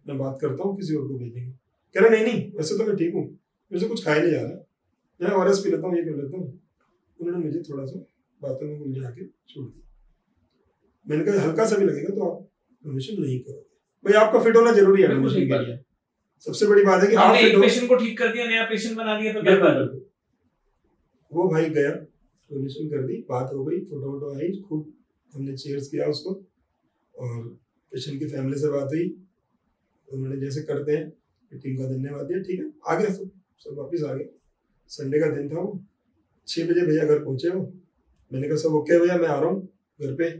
मैं बात करता हूँ किसी और को भेजेंगे। कह रहे नहीं वैसे तो मैं ठीक हूँ, मेरे से कुछ खाया नहीं जा रहा, मैं ORS पी लेता हूँ, ये कर लेता हूँ। उन्होंने मुझे थोड़ा सा बातों में उलझा के छोड़ दिया। मैंने कहा हल्का सा भी लगेगा तो आप डोनेशन नहीं करोगे। भाई आपका फिट होना जरूरी है डोनेशन के लिए। सबसे बड़ी बात है कि आप एक पेशेंट को ठीक कर दिया, नया पेशेंट बना दिया, तो क्या फायदा? वो भाई गया, डोनेशन कर दी, बात हो गई, फोटो वोटो आई, खूब हमने चीयर्स किया उसको, और पेशेंट की फैमिली से बात हुई, उन्होंने जैसे करते हैं टीम का धन्यवाद दिया, ठीक है, आ गया सब वापिस आ गए। संडे का दिन था, वो 6 बजे भैया घर पहुंचे वो। मैंने कहा सब ओके भैया, मैं आ रहा हूँ घर पे,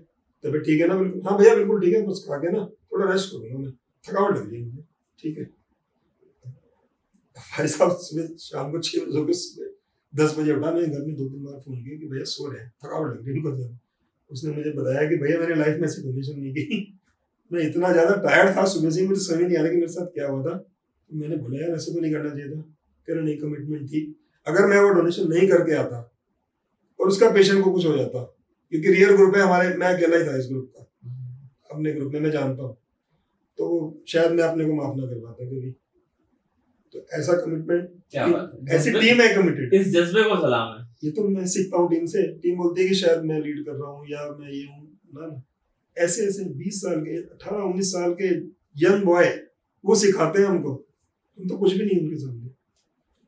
तबीयत ठीक है ना? बिल्कुल हाँ भैया बिल्कुल ठीक है, बस खा के ना थोड़ा रेस्ट करूँगा, मैं थकावट लग रही है मुझे। ठीक है। भाई साहब सुबह शाम को 6 बजे, सुबह 10 बजे उठा, मैंने घर में 2-3 बार फोन किया कि भैया सो रहे हैं, थकावट लग रही है इनको। उसने मुझे बताया कि भैया मैंने लाइफ में ऐसी डोनेशन नहीं की। मैं इतना ज्यादा टायर्ड था सुबह से, मुझे समझ नहीं आ रहा कि मेरे साथ क्या हुआ था। तो मैंने बोला यार ऐसे तो नहीं करना चाहिए था। कह रहा नहीं, कमिटमेंट थी। अगर मैं वो डोनेशन नहीं करके आता और उसका पेशेंट को कुछ हो जाता, क्योंकि रियल ग्रुप है हमारे, मैं अकेला ही था इस ग्रुप का, अपने ग्रुप में मैं जानता हूँ, तो शायद मैं अपने को माफ ना कर पाता कभी। तो ऐसा कमिटमेंट, क्या बात है, ऐसी टीम है कमिटेड। इस जज्बे को सलाम है। ये तो मैं सीखता हूँ टीम से। टीम बोलती है कि शायद मैं लीड कर रहा हूँ या मैं ये हूँ ना। ऐसे ऐसे 20 साल के 18-19 साल के यंग बॉय वो सिखाते हैं हमको। तुम तो कुछ भी नहीं उनके सामने,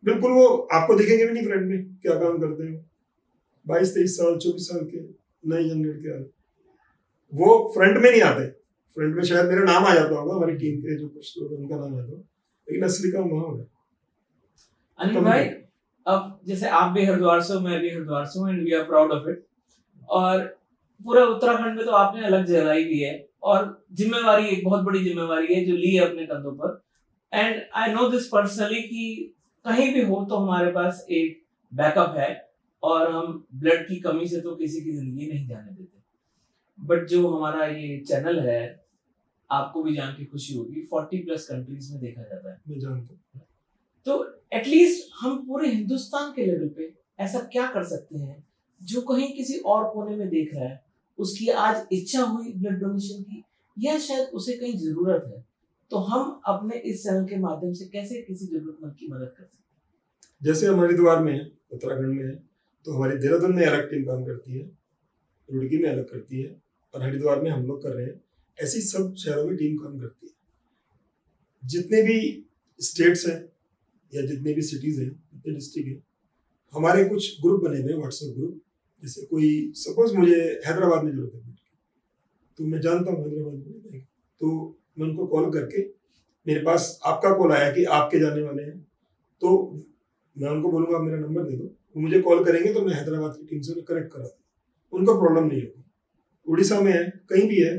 बिल्कुल वो आपको देखेंगे भी नहीं फ्रंट में क्या काम करते हो। 22-23 साल 24 साल के नए यंग लड़के आ, वो फ्रंट में नहीं आते। फ्रंट में शायद मेरा नाम आ जाता होगा, हमारी टीम के जो कुछ लोग उनका नाम आता, लेकिन असली काम वहां होगा। अनिल भाई, अब जैसे आप भी हरिद्वार से हो, मैं भी हरिद्वार से हूँ, and we are proud of it. और पूरा उत्तराखंड में तो आपने अलग जगह भी है, और जिम्मेवारी, एक बहुत बड़ी जिम्मेवारी है जो ली है अपने कंधों पर। And I know this personally कि कहीं भी हो तो हमारे पास एक बैकअप है, और हम ब्लड की कमी से तो किसी की जिंदगी नहीं जाने देते। बट जो हमारा ये चैनल है, आपको भी जान के खुशी होगी, 40+ कंट्रीज में देखा जाता है। मैं जानता हूँ। तो एटलीस्ट हम पूरे हिंदुस्तान के लेवल पे ऐसा क्या कर सकते हैं जो कहीं किसी और कोने में देख रहा है, उसकी आज इच्छा हुई ब्लड डोनेशन की, या शायद उसे कहीं जरूरत है, तो हम अपने इस चैनल के माध्यम से कैसे किसी जरूरतमंद की मदद कर सकते हैं। जैसे हमारे हरिद्वार में है, उत्तराखंड में है, तो हमारी देहरादून में अलग टीम काम करती है, रुड़की में अलग करती है, और हरिद्वार में हम लोग कर रहे हैं। ऐसी सब शहरों में टीम काम करती है। जितने भी स्टेट्स हैं या जितने भी सिटीज हैं, जितने डिस्ट्रिक्ट हैं, हमारे कुछ ग्रुप बने हुए हैं, व्हाट्सएप ग्रुप। जैसे कोई सपोज मुझे हैदराबाद में जरूरत है, तो मैं जानता हूँ हैदराबाद में, तो मैं उनको कॉल करके, मेरे पास आपका कॉल आया कि आपके जाने वाले हैं, तो मैं उनको बोलूँगा मेरा नंबर दे दो, वो मुझे कॉल करेंगे तो मैं हैदराबाद की टीम से कनेक्ट करा दूँ, उनको प्रॉब्लम नहीं होगी। उड़ीसा में है, कहीं भी है,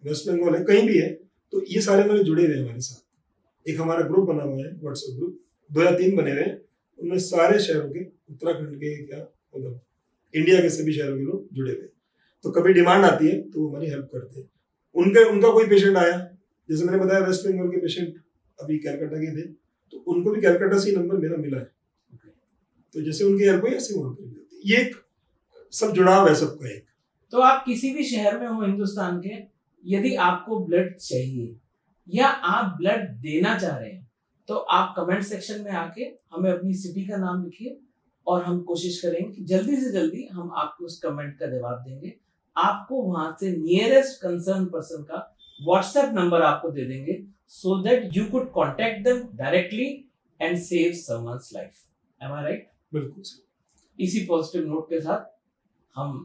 वेस्ट बंगाल है, कहीं भी है, तो ये सारे मेरे जुड़े हुए हैं हमारे साथ। एक हमारा ग्रुप बना हुआ है, व्हाट्सएप ग्रुप, 2 या 3 बने हुए हैं, उनमें सारे शहरों के, उत्तराखंड के, क्या मतलब इंडिया के सभी शहरों के लोग जुड़े हुए हैं। तो कभी डिमांड आती है तो वो हमारी हेल्प करते हैं। उनका कोई पेशेंट आया, जैसे मैंने बताया वेस्ट बंगाल के पेशेंट अभी कैलकाटा के थे, तो उनको भी कैलकाटा से नंबर मेरा मिला है। तो जैसे उनकी हेल्प हुई ऐसे वहां पर भी होती है। ये एक सब जुड़ाव है सबका एक। तो आप किसी भी शहर में हो हिंदुस्तान के, यदि आपको ब्लड चाहिए या आप ब्लड देना चाह रहे हैं, तो आप कमेंट सेक्शन में आके हमें अपनी सिटी का नाम लिखिए, और हम कोशिश करेंगे कि जल्दी से जल्दी हम आपको उस कमेंट का जवाब देंगे। आपको वहां से नियरेस्ट कंसर्न पर्सन का व्हाट्सएप नंबर आपको दे देंगे, so that you could contact them directly and save someone's life. Am I right? बिल्कुल। इसी पॉजिटिव नोट के साथ हम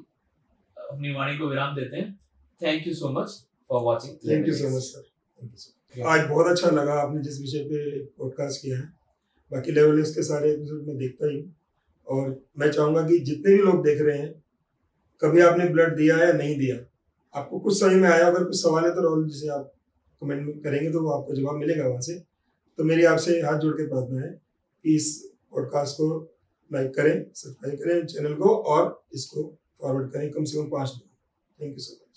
अपनी वाणी को विराम देते हैं। Thank you so much for watching. Thank you so much sir, thank you so much. आज बहुत अच्छा लगा आपने जिस विषय पे पॉडकास्ट किया है। बाकी लेवल के सारे एपिसोड मैं देखता ही हूँ, और मैं चाहूँगा कि जितने भी लोग देख रहे हैं, कभी आपने ब्लड दिया या नहीं दिया, आपको कुछ समझ में आया, अगर कुछ सवाल है तो राहुल जी से आप कमेंट में करेंगे तो वो आपको जवाब मिलेगा वहाँ से। तो मेरी आपसे हाथ जोड़ के प्रार्थना है कि इस पॉडकास्ट को लाइक करें, सब्सक्राइब करें चैनल को, और इसको फॉरवर्ड करें कम से कम 5 लोग। Thank you so much.